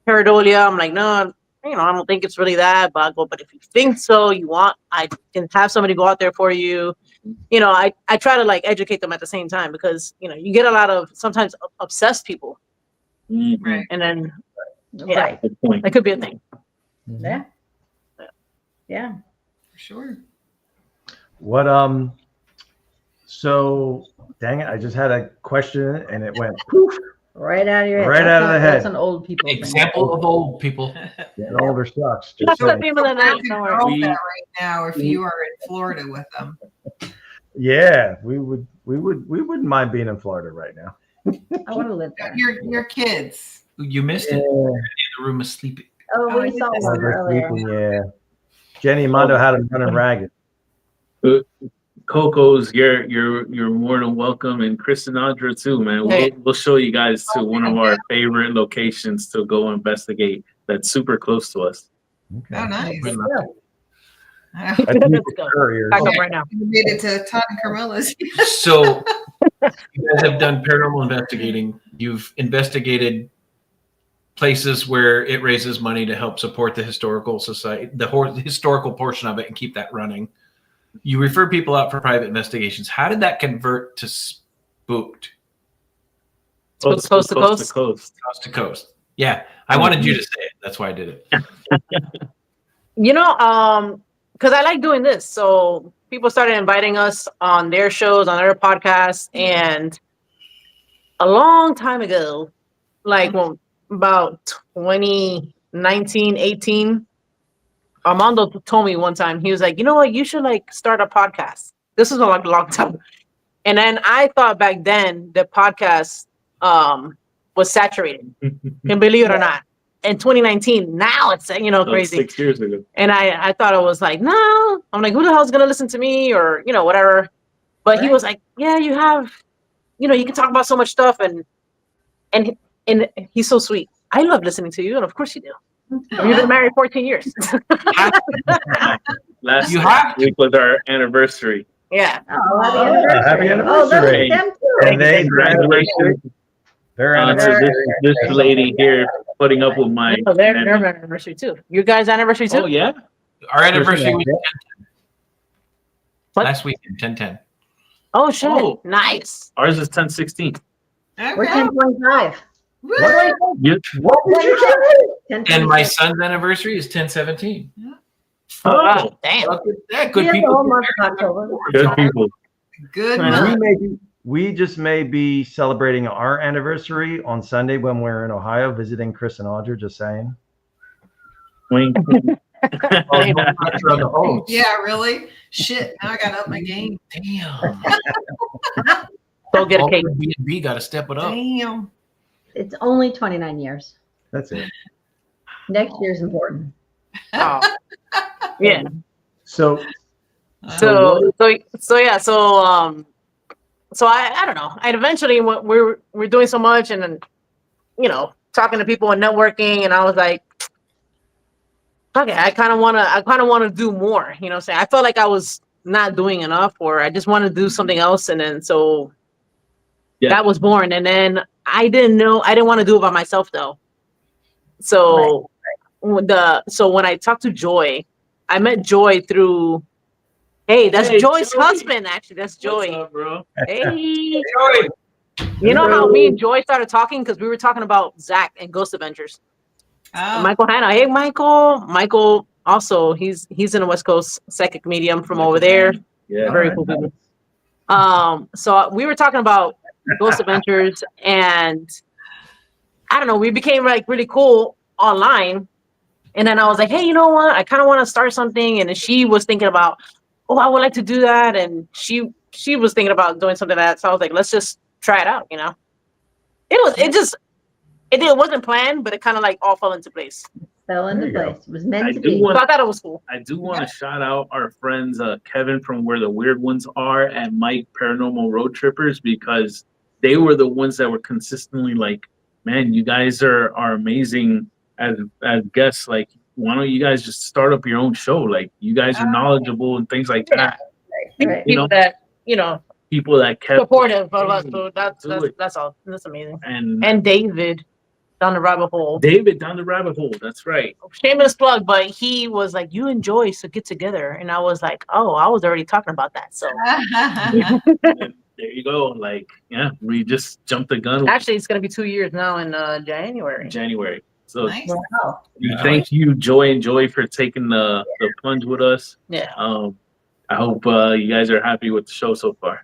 pareidolia. I'm like, no. I don't think it's really that, but if you think so, I can have somebody go out there for you. I try to educate them at the same time because, you get a lot of sometimes obsessed people. Right. And then, that could be a thing. Yeah. Yeah. For sure. What, so dang it, I just had a question and it went poof. Right out of your head. Right out of the head. That's an old people Example of old people. Getting older sucks. That's the people that right now if you are in Florida with them. Yeah, we wouldn't mind being in Florida right now. I want to live there. Your kids. You missed it. The room is sleeping. Oh, we saw one earlier. Yeah. Jenny and Mondo had them running ragged. Coco's, you're more than welcome, and Chris and Andra too, man. We'll show you guys to one of our favorite locations to go investigate. That's super close to us. Okay. Oh, nice. Let's go. Back up right now. You made it to Todd and Carmela's. So you guys have done paranormal investigating. You've investigated places where it raises money to help support the historical society, the historical portion of it, and keep that running. You refer people out for private investigations. How did that convert to Spooked? Coast to coast. Coast to coast. Yeah, I wanted you to say it. That's why I did it. Because I like doing this. So people started inviting us on their shows, on their podcasts, and a long time ago, about 2019, 18. Mondo told me one time, he was like, you know what, you should start a podcast. This was a long time. And then I thought back then the podcast was saturated. Can believe it or not. In 2019, now it's crazy. 6 years ago. And I thought it was no. I'm like, who the hell's gonna listen to me or whatever. But he was like, yeah, you have, you can talk about so much stuff and he's so sweet. I love listening to you, and of course you do. You've been married 14 years. Last week was our anniversary. Yeah. Oh, happy anniversary. Them too. And they congratulations. Their anniversary. This lady here putting up with my. Their anniversary too. You guys' anniversary too? Oh yeah. Our anniversary was What? last week, 10/10. Oh shit! Nice. Ours is 10/16. We're 10:25. What did you say? And my son's anniversary is 10/17. Oh, damn. Look at that. Good Yeah, the people. whole month of October. good people. Good I know. month. We just may be celebrating our anniversary on Sunday when we're in Ohio visiting Chris and Audra. Just saying. Wink. Oh, no pressure on the host. Yeah, really? Shit. Now I got to up my game. Damn. Go get a cake. B&B got to step it up. Damn. It's only 29 years. That's it. Next year's important. Oh. Yeah. So So yeah. So I don't know. I eventually we're doing so much, and then talking to people and networking, and I was like, okay, I kind of want to do more. You know what I'm saying? I felt like I was not doing enough, or I just want to do something else, and then so that was born. And then I didn't want to do it by myself though. So when I talked to Joy, I met Joy through. Hey, that's Joy's husband. Actually, that's Joy. What's up, bro? Hey, Joy. you know how me and Joy started talking because we were talking about Zach and Ghost Adventures. Oh. Michael Hanna. Hey, Michael. Michael also he's in a West Coast psychic medium from over there. Yeah. Very cool people. So we were talking about Ghost Adventures, and I don't know, we became like really cool online. And then I was like, hey, you know what? I kind of want to start something. And then she was thinking about, oh, I would like to do that. And she was thinking about doing something like that. So I was like, let's just try it out, It wasn't planned, but it kind of like all fell into place. Fell into There you go. place. It was meant I to do be. want- So I thought it was cool. I do want to shout out our friends Kevin from Where the Weird Ones Are and Mike Paranormal Road Trippers, because they were the ones that were consistently like, man, you guys are amazing as guests. Like, why don't you guys just start up your own show? Like, you guys are knowledgeable and things like that. Right. People that People that kept supportive of us. So Do it. that's all. That's amazing. and David down the rabbit hole. David down the rabbit hole. That's right. Shameless plug, but he was like, you and Joyce to get together. And I was like, oh, I was already talking about that. So And there you go. Like, yeah, we just jumped the gun. actually, it's going to be 2 years now in January. in January. So Nice. Wow. thank you, Joy and Joy, for taking the plunge with us. Yeah. I hope you guys are happy with the show so far.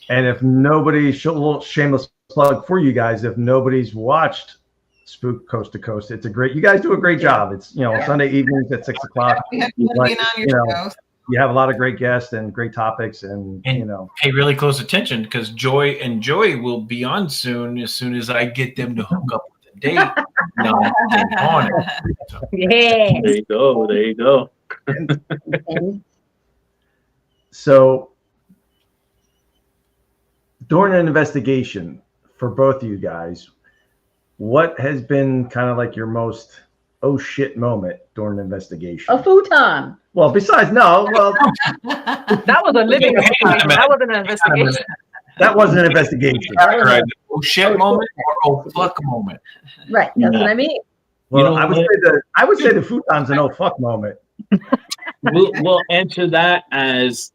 And if nobody, a little shameless plug for you guys, if nobody's watched Spooked Coast to Coast, it's you guys do a great job. It's, Sunday evenings at 6 o'clock. We have fun being on your show. You have a lot of great guests and great topics, and Pay really close attention because Joy will be on soon. As soon as I get them to hook up with a date, on it. So, Yeah. There you go. And So during an investigation for both of you guys, what has been kind of like your most oh shit moment during an investigation? a futon. Well, besides That was a living investigation. That wasn't an investigation. that wasn't an investigation. right. Oh shit moment or oh fuck moment. Right. That's what I mean. Well, You know I would say the futon's an oh fuck moment. We'll answer that as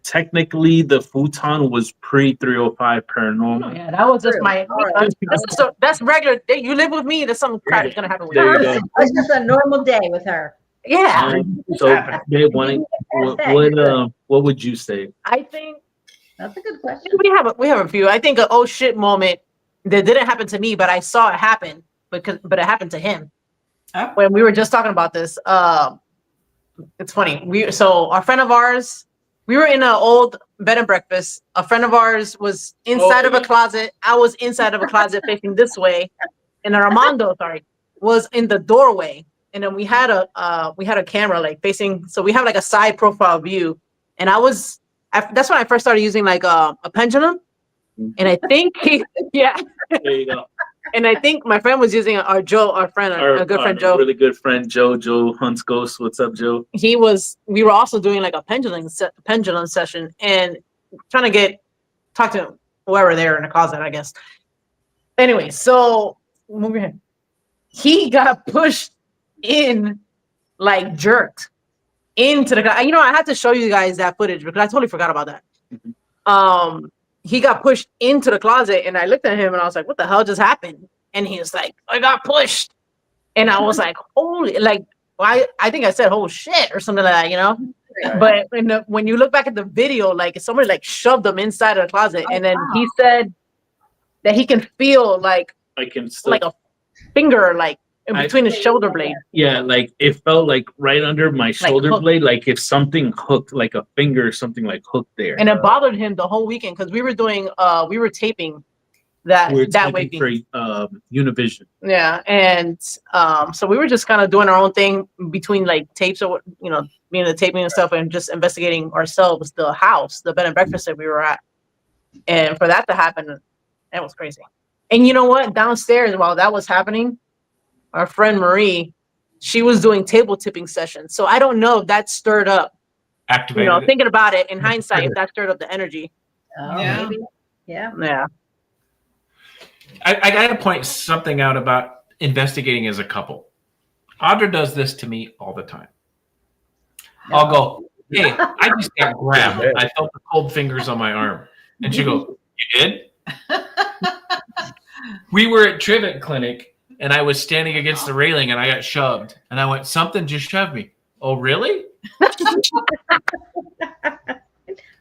technically the futon was pre 305 paranormal. Yeah, that was just my. Alright. That's regular. You live with me. There's something crap that's gonna happen with There you. you go. It's just a normal day with her. Yeah, So, babe, what would you say? I think That's a good question. we have a few. I think an oh shit moment that didn't happen to me, but I saw it happen but it happened to him. Oh. When we were just talking about this, it's funny. Our friend of ours, we were in an old bed and breakfast. A friend of ours was inside of a closet. I was inside of a closet facing this way, and Armando, was in the doorway. And then we had a camera like facing, so we have like a side profile view. And that's when I first started using like a pendulum. And I think There you go. and I think my friend was using our friend, a good friend Joe. Really good friend Joe. Joe Hunts Ghost. What's up, Joe? We were also doing like a pendulum session and trying to talk to whoever there in the closet, I guess. Anyway, so he got pushed in, like jerked into the. I had to show you guys that footage because I totally forgot about that. Mm-hmm. He got pushed into the closet, and I looked at him and I was like, "What the hell just happened?" And he was like, "I got pushed," and I was like, "Holy!" Like well, I think I said, "Oh shit," or something like that, you know. But when you look back at the video, like somebody like shoved him inside of the closet, and then he said that he can feel like I can still, like a finger like in between his shoulder blade. yeah, like it felt like right under my shoulder hooked. blade, like if something hooked, like a finger or something like hooked there. And it bothered him the whole weekend because we were taping that We're that taping weekend. for Univision. Yeah, and so we were just kind of doing our own thing between like tapes or being the taping and stuff, and just investigating ourselves the house, the bed and breakfast that we were at, and for that to happen, that was crazy. And you know what? Downstairs while that was happening, our friend Marie, she was doing table tipping sessions. So I don't know if that stirred up. Activated. Thinking about it in hindsight, if that stirred up the energy. Oh, Yeah. maybe. Yeah. Yeah. I got to point something out about investigating as a couple. Audra does this to me all the time. I'll go, hey, I just got grabbed. I felt the cold fingers on my arm. And she goes, you did? We were at Trivett Clinic, and I was standing against the railing, and I got shoved. And I went, something just shoved me. Oh, really?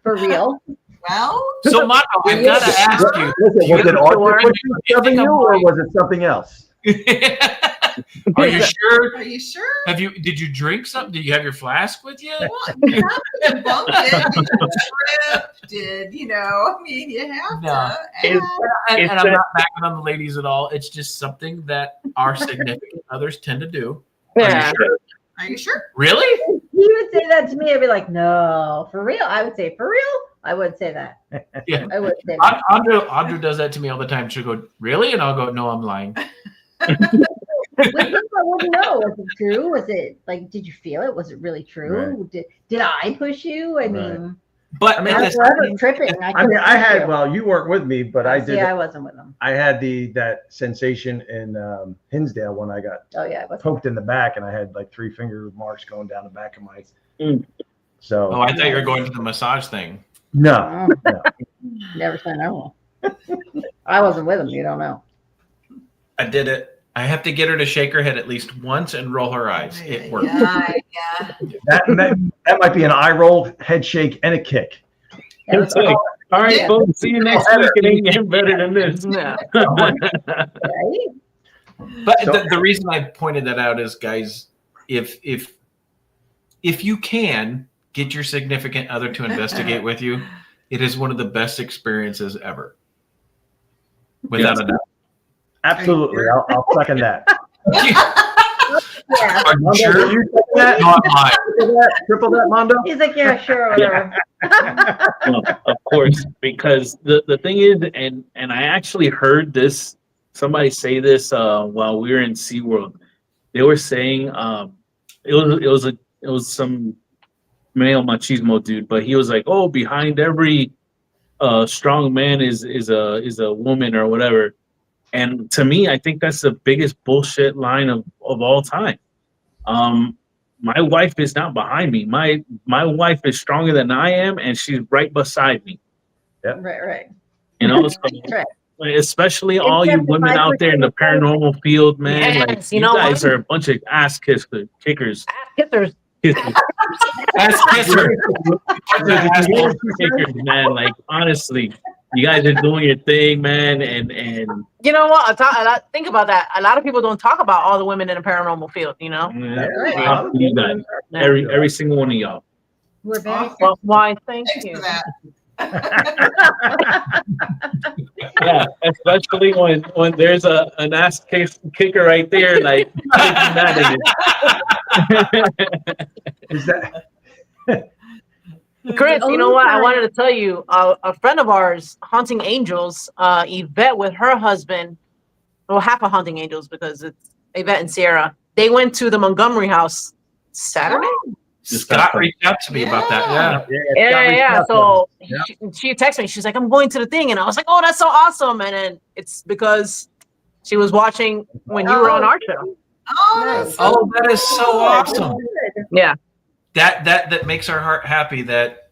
For real. Well, So, Mondo, I've got to ask you. Listen, was it Arthur shoving you, or was it something else? Are you sure? are you sure? Did you drink something? Did you have your flask with you? Well, you have to bump it. Did you know? I mean, you have No. to. And I'm not backing on the ladies at all. It's just something that our significant others tend to do. Yeah. Are you sure? Really? He would say that to me. I'd be like, no, for real. I would say, for real? I would say that. Yeah. I would say that. Audra does that to me all the time. She'll go, really? And I'll go, no, I'm lying. With him, I wouldn't know. Was it true? Was it like, did you feel it? Was it really true? Right. Did I push you? I mean, But I mean, I at was the forever same- tripping. I mean, I had, well, you weren't with me, but I did. Yeah, I wasn't with him. I had that sensation in Hinsdale when I got Oh, yeah, I wasn't. poked in the back, and I had like 3 finger marks going down the back of my. Mm. So Oh, I thought you were going to the massage thing. no, no. Never said no. I wasn't with him. You don't know. I did it. I have to get her to shake her head at least once and roll her eyes. It worked. Yeah. That might be an eye roll, head shake, and a kick. That It's was like, all right, Yeah. folks, see you next week. It ain't getting better than this. Yeah. right? But So- the reason I pointed that out is, guys, if you can get your significant other to investigate with you, it is one of the best experiences ever. Without a doubt. Absolutely, I'll second that. Yeah. Are you Mondo, sure? will you second that? No, I'm lying. Triple that, Mondo. He's like, yeah, sure, whatever. Well, of course, because the thing is, and I actually heard this, somebody say this while we were in SeaWorld. They were saying it was some male machismo dude, but he was like, oh, behind every strong man is a woman or whatever. And to me, I think that's the biggest bullshit line of all time. My wife is not behind me. My wife is stronger than I am, and she's right beside me. Right. You know, so, Right. especially all you women out there in the paranormal field, man. Yes, like you you know guys what? are a bunch of ass kickers. Kissers. Ask kisser. Kickers, man. Like honestly, you guys are doing your thing, man, and You know what? Think about that. A lot of people don't talk about all the women in the paranormal field. You know, yeah, you guys, every single one of y'all. We're very well, why? Thank Thanks you. for that. Yeah, especially when there's an ass kicker right there, like Is that? Chris, you know only what? I time- wanted to tell you, a friend of ours, Haunting Angels, Yvette with her husband, well, half of Haunting Angels because it's Yvette and Sierra. They went to the Montgomery house Saturday. Scott reached out to me about that. Yeah. Yeah. So she texted me. She's like, "I'm going to the thing," and I was like, "Oh, that's so awesome!" And then it's because she was watching when you were on our show. Oh, that's so Oh, that is so cool. awesome. Yeah. That makes our heart happy that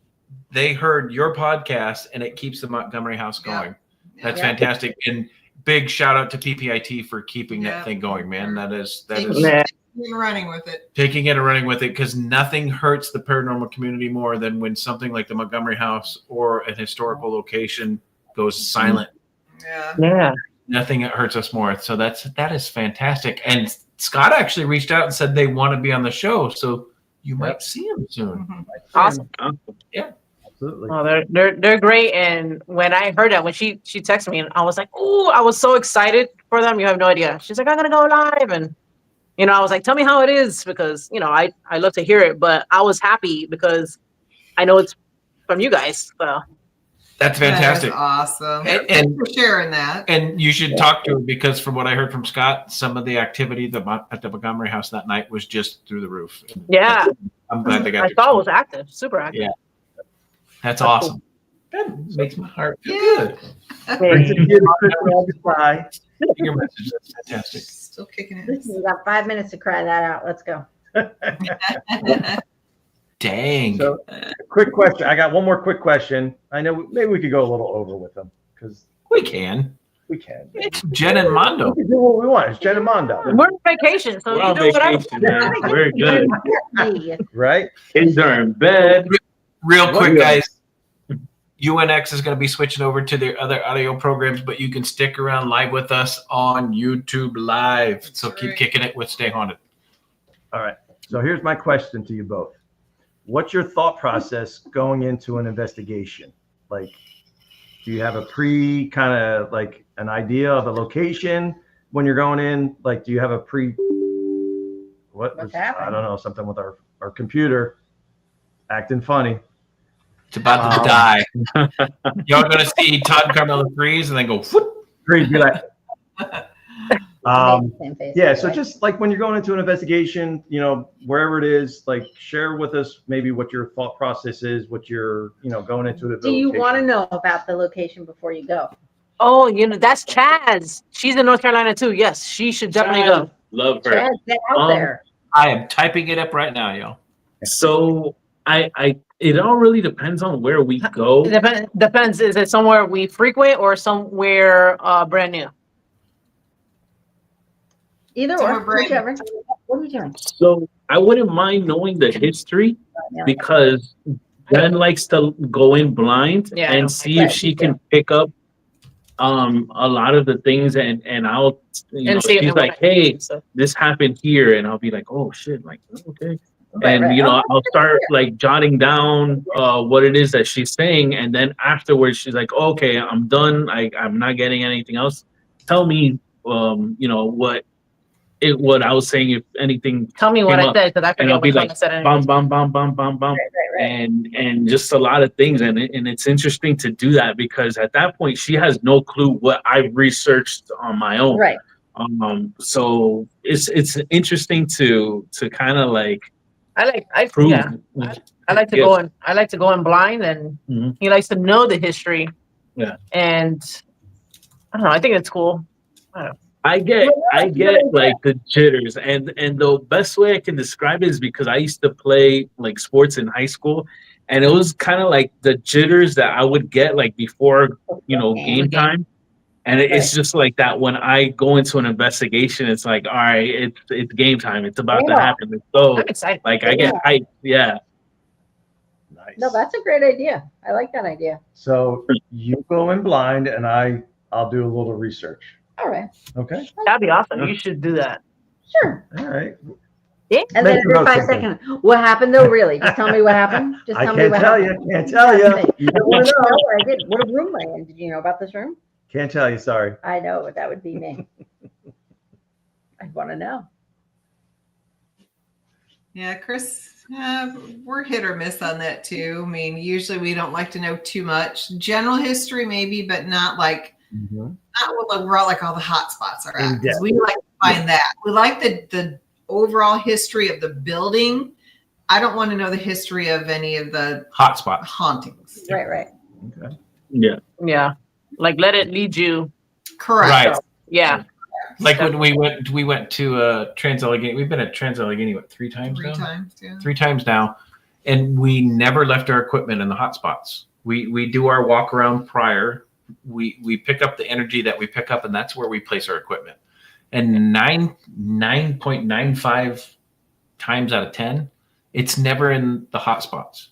they heard your podcast and it keeps the Montgomery House going. That's Yeah. fantastic. And big shout out to PPIT for keeping Yeah. that thing going, man. That is Thank is you. Yeah. and running with it. Taking it and running with it, because nothing hurts the paranormal community more than when something like the Montgomery House or an historical location goes silent. Yeah. Yeah. Nothing hurts us more. So that is fantastic. And Scott actually reached out and said they want to be on the show, so you might see him soon. Mhm. Awesome. Yeah, Absolutely. Oh, they're great. And when I heard that, when she texted me, and I was like, oh, I was so excited for them. You have no idea. She's like, I'm gonna go live, and I was like, tell me how it is, because I love to hear it, but I was happy because I know it's from you guys. So that's fantastic. That is awesome. And- Thanks for sharing that. And you should talk to her, because from what I heard from Scott, some of the activity at the Montgomery House that night was just through the roof. yeah, I'm glad they got I to saw it was active, super active. Yeah. That's awesome. That makes my heart feel Yeah. good. Brings it to Chris August Pie. Your message is fantastic. Still kicking Listen, we got 5 minutes to cry that out. Let's go. it. Dang. So, quick question. I got one more quick question. I know maybe we could go a little over with them because We can. we can. It's Jen and Mondo. We can do what we want. It's Jen and Mondo, We're on vacation, so We're you on do whatever. vacation, man. We're good. Hey, right? Kids are in bed. Real quick, Yeah. guys. UNX is going to be switching over to their other audio programs, but you can stick around live with us on YouTube Live. So keep Right. kicking it with Stay Haunted. All right. So here's my question to you both. What's your thought process going into an investigation? Like, do you have a kind of like an idea of a location when you're going in? Like, do you have a What's happening? I don't know, something with our computer acting funny. It's about to die. Y'all going to see Todd and Carmela freeze and then go, whoop. Great, be like, same face, yeah. by the So way. just like when you're going into an investigation, wherever it is, like share with us maybe what your thought process is, what you're, going into the. Do you location. want to know about the location before you go? Oh, that's Chaz. She's in North Carolina too. Yes, she should definitely go. Love her. Chad, get out there. I am typing it up right now, y'all. So it all really depends on where we go. It depends. Is it somewhere we frequent or somewhere brand new? Either Somewhere or, brand- whichever. What are you doing? So I wouldn't mind knowing the history because Jen likes to go in blind Yeah, and see if right, she can pick up a lot of the things and I'll And see if she's it like, works. hey, So- this happened here, and I'll be like, oh shit, like okay. Right, And right. Oh, I'll start like jotting down what it is that she's saying, and then afterwards she's like, okay, I'm done. I'm not getting anything else. Tell me, what I was saying, if anything, Tell me what came I up, said, because I and I'll forget be which one like, I said. bum bum bum bum bum bum, Right. and just a lot of things, and it's interesting to do that because at that point she has no clue what I've researched on my own. Right. So it's interesting to kind of like I prove. yeah. I like to go in. I like to go in blind, and Mhm. he likes to know the history. Yeah. And I don't know. I think it's cool. I get like the jitters, and the best way I can describe it is because I used to play like sports in high school, and it was kind of like the jitters that I would get like before game time, and it's just like that when I go into an investigation. It's like, all right, it's game time. It's about to Yeah. happen. It's so I'm excited. like I get hyped. Yeah. Nice. No, that's a great idea. I like that idea. So you go in blind, and I'll do a little research. All right. Okay. That'd be awesome. You should do that. Sure. All right. And Make then the every notes 5 something. seconds. What happened though? Really? Just tell me what happened. Just I tell me can't what tell happened. you. Can't tell you. You don't want to know. No, I did. What room am I in? Did you know about this room? Can't tell you. Sorry. I know, but that would be me. I want to know. Yeah, Chris, we're hit or miss on that too. I mean, usually we don't like to know too much. General history, maybe, but not like where all the hot spots are at. 'Cause we like to find that. We like the overall history of the building. I don't want to know the history of any of the Hotspot. hauntings. Right. Okay. Yeah. Yeah. Like let it lead you. Correct. Right. Yeah. Like when we went to Trans-Allegheny. We've been at Trans-Allegheny, what, 3 times Three now? times, yeah. 3 times now. And we never left our equipment in the hotspots. We do our walk around prior. We pick up the energy that we pick up, and that's where we place our equipment. and 9.95 times out of 10, it's never in the hot spots.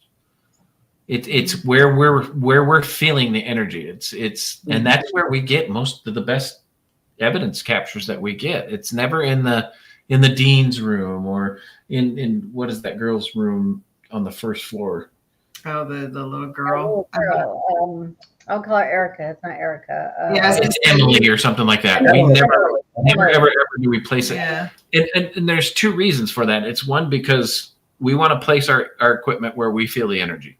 It's where we're feeling the energy. And that's where we get most of the best evidence captures that we get. It's never in the dean's room or in what is that girl's room on the first floor? Oh, the little girl. I'll call her Erica. It's not Erica. Yes, It's Emily or something like that. We never ever do we place it. Yeah. And there's two reasons for that. It's one, because we want to place our equipment where we feel the energy,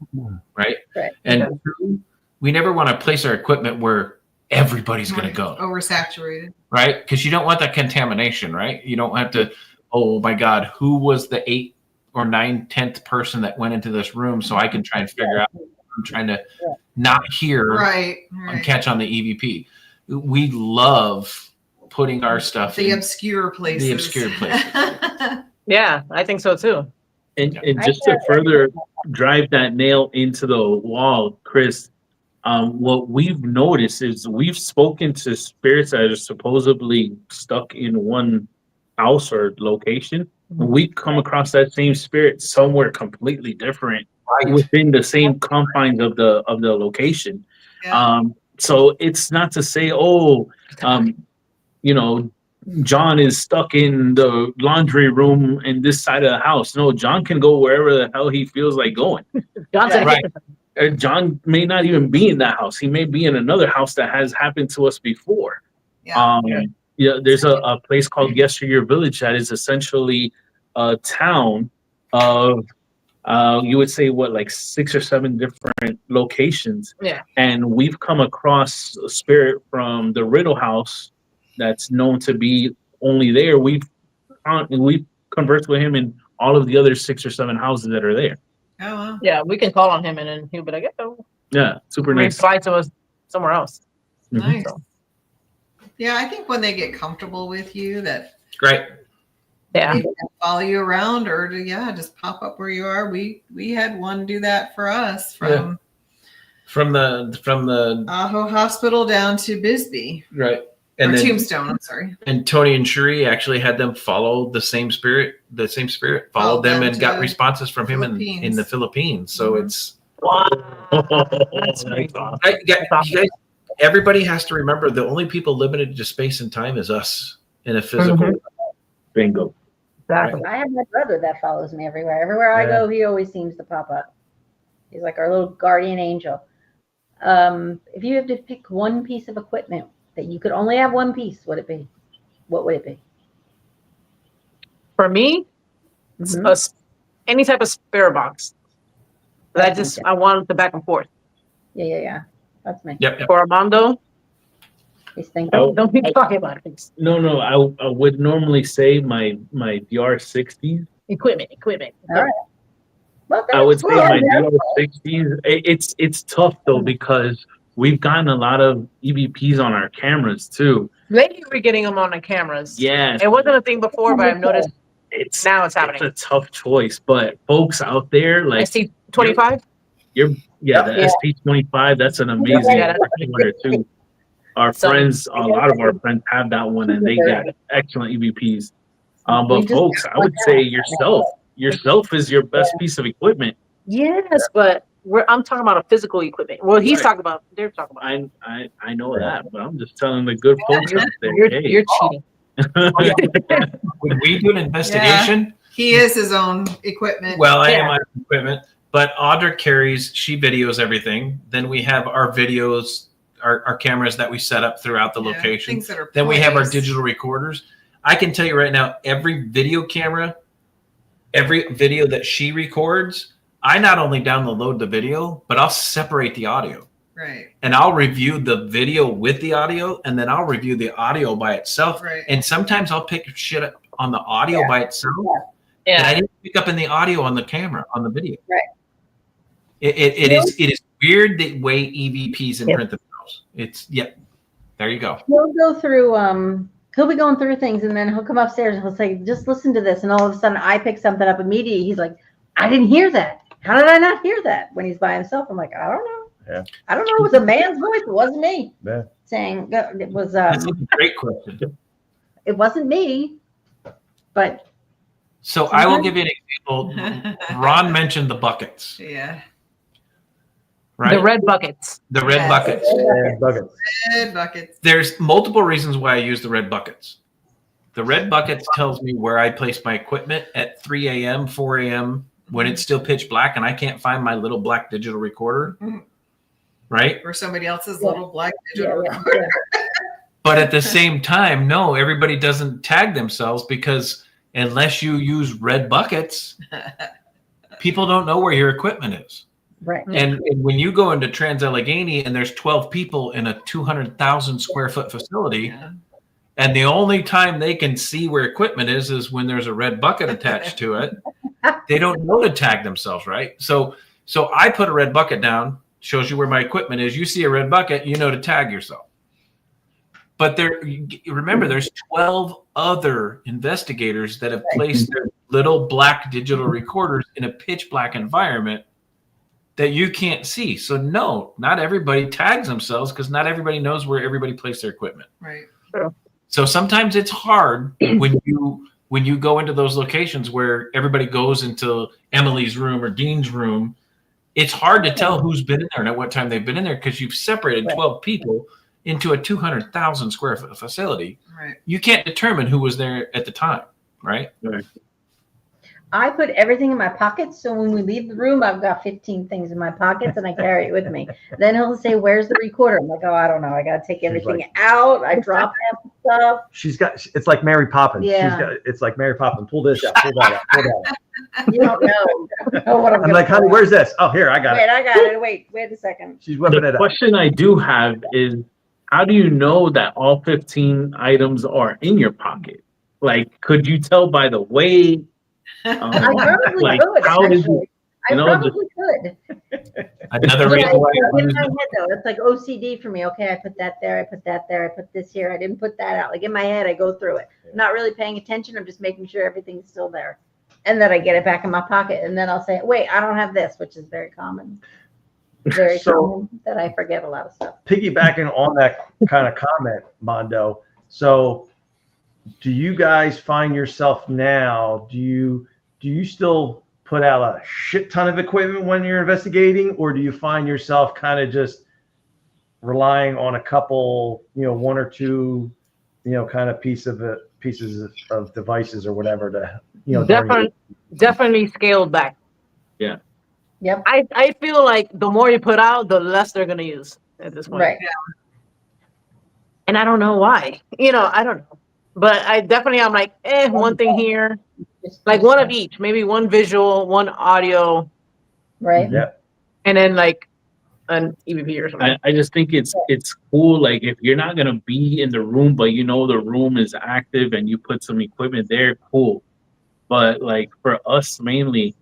right? And two, we never want to place our equipment where everybody's going to go. Oversaturated. Right? Because you don't want that contamination, right? You don't have to, oh my God, who was the 8th or 10th person that went into this room, so I can try and figure out what I'm trying to not hear and catch on the EVP. We love putting our stuff in obscure places. Yeah, I think so too. And just to further drive that nail into the wall, Chris, what we've noticed is we've spoken to spirits that are supposedly stuck in one house or location. We come across that same spirit somewhere completely different within the same confines of the location. Yeah. So it's not to say, John is stuck in the laundry room in this side of the house. No, John can go wherever the hell he feels like going. John may not even be in that house. He may be in another house that has happened to us before. There's a place called Yesteryear Village that is essentially a town of you would say like 6 or 7 different locations. Yeah. And we've come across a spirit from the Riddle House that's known to be only there. We've conversed with him in all of the other 6 or 7 houses that are there. Oh, wow. Yeah, we can call on him and then he'll be like, oh. Yeah, super nice. Fly to us somewhere else. Nice. Yeah, I think when they get comfortable with you, that great. Yeah, they can follow you around or just pop up where you are. We had one do that for us from the Ajo Hospital down to Bisbee. Right. And or then, Tombstone, I'm sorry. And Tony and Shuri actually had them follow the same spirit. The same spirit followed them and got responses from him in the Philippines. So it's wow. That's great. You guys, everybody has to remember the only people limited to space and time is us in a physical. Bingo. Exactly. I have my brother that follows me everywhere. Everywhere I go, he always seems to pop up. He's like our little guardian angel. If you have to pick one piece of equipment that you could only have one piece, what would it be? For me, any type of spare box. But I want the back and forth. Yeah. That's me. Yep. For a Mondo. He's thinking. Don't be talking about it. No. I would normally say my DR60s. Equipment. All right. Well, I would say my DR60s. It's tough though because we've gotten a lot of EVPs on our cameras too. Lately, we're getting them on the cameras. Yeah. It wasn't a thing before, but I've noticed now it's happening. It's a tough choice, but folks out there like ST25. The ST25. That's an amazing recorder too. Our friends, a lot of our friends have that one, and they got excellent EVPs. But folks, I would say yourself. Yourself is your best piece of equipment. Yes, but I'm talking about a physical equipment. Well, they're talking about. I know that, but I'm just telling the good folks out there. You're cheating. When we do an investigation, he is his own equipment. Well, I am my own equipment, but Audra she videos everything. Then we have our videos, our cameras that we set up throughout the location. Then we have our digital recorders. I can tell you right now, every video camera, every video that she records, I not only download the video, but I'll separate the audio. Right. And I'll review the video with the audio, and then I'll review the audio by itself. Right. And sometimes I'll pick shit up on the audio by itself. Yeah. And I didn't pick up in the audio on the camera, on the video. Right. It is weird the way EVPs imprint themselves. It's there you go. He'll go through he'll be going through things and then he'll come upstairs and he'll say, just listen to this. And all of a sudden I pick something up immediately. He's like, I didn't hear that. How did I not hear that? When he's by himself, I'm like, I don't know. Yeah. I don't know. It was a man's voice. It wasn't me. Yeah. Saying it was That's a great question. it wasn't me, but So I will give you an example. Ron mentioned the buckets, Yeah. right? The red buckets. The red Yes. buckets. And buckets. Red buckets. There's multiple reasons why I use the red buckets. The red buckets tells me where I place my equipment at 3 a.m., 4 a.m. when it's still pitch black and I can't find my little black digital recorder, right? Or somebody else's Yeah. little black yeah, digital yeah, recorder. yeah. But at the same time, no, everybody doesn't tag themselves because unless you use red buckets, people don't know where your equipment is. Right. And when you go into Trans-Allegheny and there's 12 people in a 200,000 square foot facility, Yeah. and the only time they can see where equipment is when there's a red bucket attached to it, they don't know to tag themselves, right? So I put a red bucket down, shows you where my equipment is. You see a red bucket, you know to tag yourself. But remember, there's 12 other investigators that have placed their little black digital recorders in a pitch black environment that you can't see. So no, not everybody tags themselves because not everybody knows where everybody placed their equipment. Right. So sometimes it's hard when you go into those locations where everybody goes into Emily's room or Dean's room. It's hard to tell who's been in there and at what time they've been in there because you've separated 12 people into a 200,000 square foot facility. Right. You can't determine who was there at the time, right? I put everything in my pockets, so when we leave the room, I've got 15 things in my pockets, and I carry it with me. Then he'll say, "Where's the recorder?" I'm like, "Oh, I don't know. I got to take everything out. I drop that stuff." She's got. It's like Mary Poppins. Yeah. It's like Mary Poppins. Pull this out. Pull that out. Pull that out. You don't know what I'm like, honey, where's this? Oh, here, I got Wait, it. I got it. Wait a second. She's whipping The it up. question I do have is, how do you know that all 15 items are in your pocket? Like, could you tell by the weight? I probably like, could. how did Actually. you, I you know, probably could. Another But reason why I in use my head, though, it's like OCD for me. Okay, I put that there. I put that there. I put this here. I didn't put that out. Like in my head, I go through it. I'm not really paying attention. I'm just making sure everything's still there, and then I get it back in my pocket. And then I'll say, "Wait, I don't have this," which is very common. Very common that I forget a lot of stuff. Piggybacking on that kind of comment, Mondo. So, do you guys find yourself now? Do you still put out a shit ton of equipment when you're investigating, or do you find yourself kind of just relying on a couple, one or two, kind of pieces of devices or whatever to, Definitely scaled back. Yeah. Yep. I feel like the more you put out, the less they're gonna use at this point. Right. And I don't know why. I don't know. But I'm like, one thing here, like one of each, maybe one visual, one audio, Right. Yeah. and then like an EVP or something. I just think it's cool. Like, if you're not gonna be in the room, but the room is active and you put some equipment there, cool. But like for us mainly,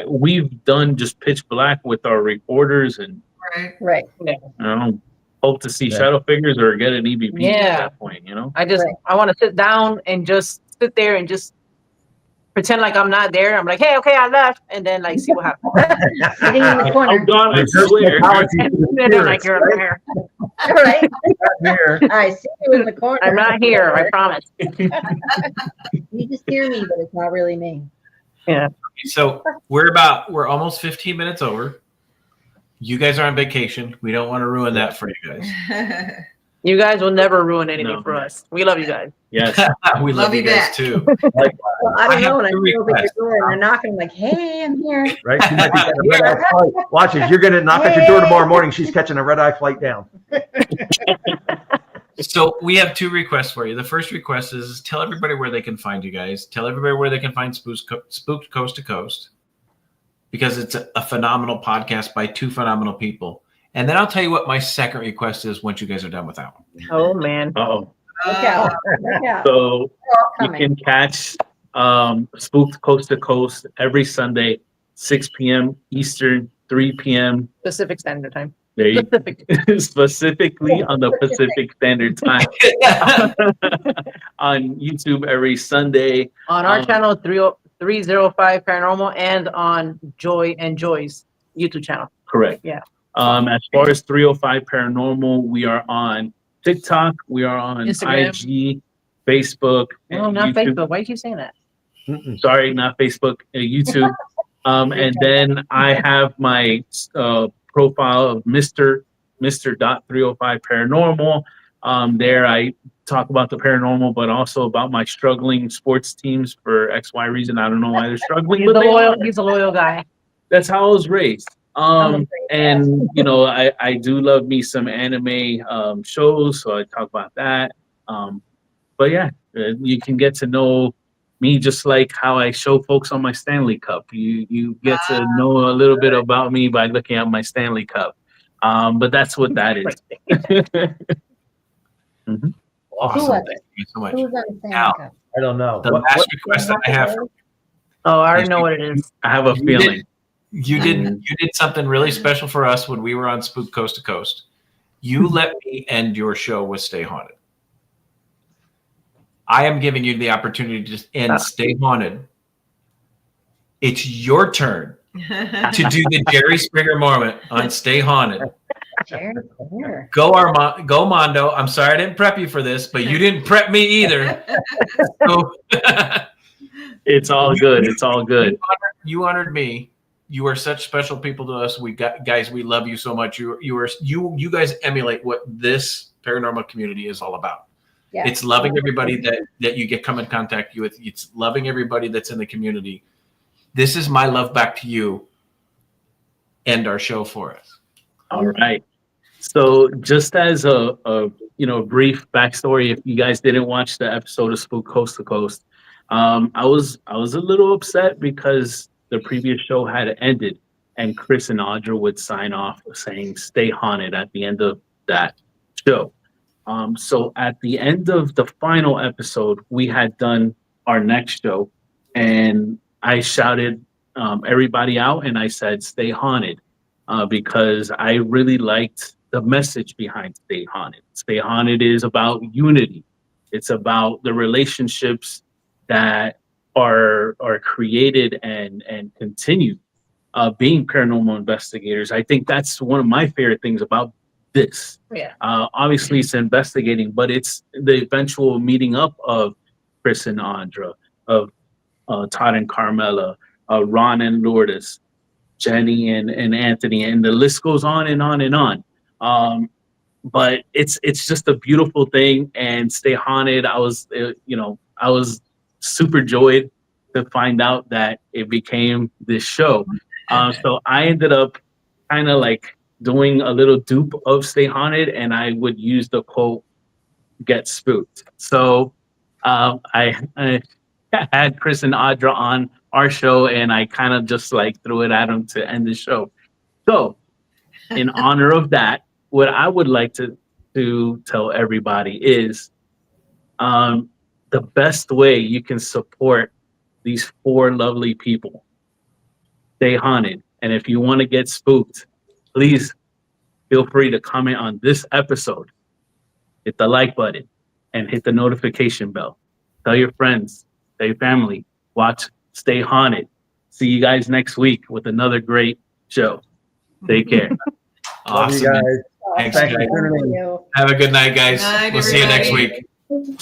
we've done just pitch black with our recorders, and Right. Right. I don't hope to see Yeah. shadow figures or get an EVP at Yeah. that point. I want to sit down and just sit there and just pretend like I'm not there. I'm like, hey, okay, I left, and then like see what happens. Sitting in the Oh corner. God, I swear. And then I'm like, you're not here. Right. Here. I see you in the corner. I'm not here. I promise. You just hear me, but it's not really me. So we're almost 15 minutes over. You guys are on vacation. We don't want to ruin that for you guys. You guys will never ruin anything No. for us. We love you guys. Yes. We love you guys too. Well, I I don't know. have And I two go over your requests. door and they're knocking. I'm like, hey, I'm here. Right? She might be catching a red-eye flight. Watch it. You're going to knock at your door tomorrow morning. She's catching a red-eye flight down. So we have two requests for you. The first request is tell everybody where they can find you guys. Tell everybody where they can find Spooked Coast to Coast, because it's a phenomenal podcast by two phenomenal people. And then I'll tell you what my second request is once you guys are done with that one. Oh man. Oh, Look out. Look out. so They're all you coming. can catch Spooked Coast to Coast every Sunday, 6 p.m. Eastern, 3 p.m. Pacific Standard Time. There you Pacific. specifically on the Pacific Standard Time on YouTube every Sunday. On our channel 305 Paranormal and on Joy and Joy's YouTube channel. Correct. Yeah. As far as 305 Paranormal, we are on TikTok, we are on Instagram. IG, Facebook. No, and not YouTube. Facebook. Why did you say that? Sorry, not Facebook, YouTube. And then I have my profile of Mr. 305 Paranormal. There I talk about the paranormal, but also about my struggling sports teams for XY reason. I don't know why they're struggling, but He's a loyal guy. that's how I was raised. And you know, I do love me some anime shows, so I talk about that. But yeah, you can get to know me just like how I show folks on my Stanley Cup. You get to know a little bit about me by looking at my Stanley Cup. But that's what that is. Mhm. Awesome. Thank you so much. Who's on the Now, same I don't know. the last request that I have for Oh, I already know what it is. I have a You feeling. you did something really special for us when we were on Spooked Coast to Coast. You let me end your show with Stay Haunted. I am giving you the opportunity to end Stay Haunted. It's your turn to do the Jerry Springer moment on Stay Haunted. Go Mondo. I'm sorry I didn't prep you for this, but you didn't prep me either. So, It's all good. It's all good. you honored me. You are such special people to us. Guys, we love you so much. You guys emulate what this paranormal community is all about. Yeah. It's loving everybody that you come in contact with. It's loving everybody that's in the community. This is my love back to you. End our show for us. All right. So just as a brief backstory, if you guys didn't watch the episode of Spooked Coast to Coast, I was a little upset because the previous show had ended and Chris and Audra would sign off saying "Stay Haunted" at the end of that show. So at the end of the final episode, we had done our next show, and I shouted everybody out and I said "Stay Haunted" because I really liked the message behind Stay Haunted. Stay Haunted is about unity. It's about the relationships that are created and continue being paranormal investigators. I think that's one of my favorite things about this. Yeah. Obviously, it's investigating, but it's the eventual meeting up of Chris and Andra, of Todd and Carmela, Ron and Lourdes, Jenny and Anthony, and the list goes on and on and on. But it's just a beautiful thing. And Stay Haunted, I was super joyed to find out that it became this show. So I ended up kind of like doing a little dupe of Stay Haunted, and I would use the quote, "Get spooked." So I had Chris and Audra on our show, and I kind of just like threw it at them to end the show. So in honor of that, what I would like to tell everybody is the best way you can support these four lovely people, Stay Haunted. And if you want to get spooked, please feel free to comment on this episode, hit the like button, and hit the notification bell. Tell your friends, tell your family, watch Stay Haunted. See you guys next week with another great show. Take care. Love you Awesome. guys. Thanks, Thank guys. you. Have a good night, guys. Night, We'll see you next everybody. week.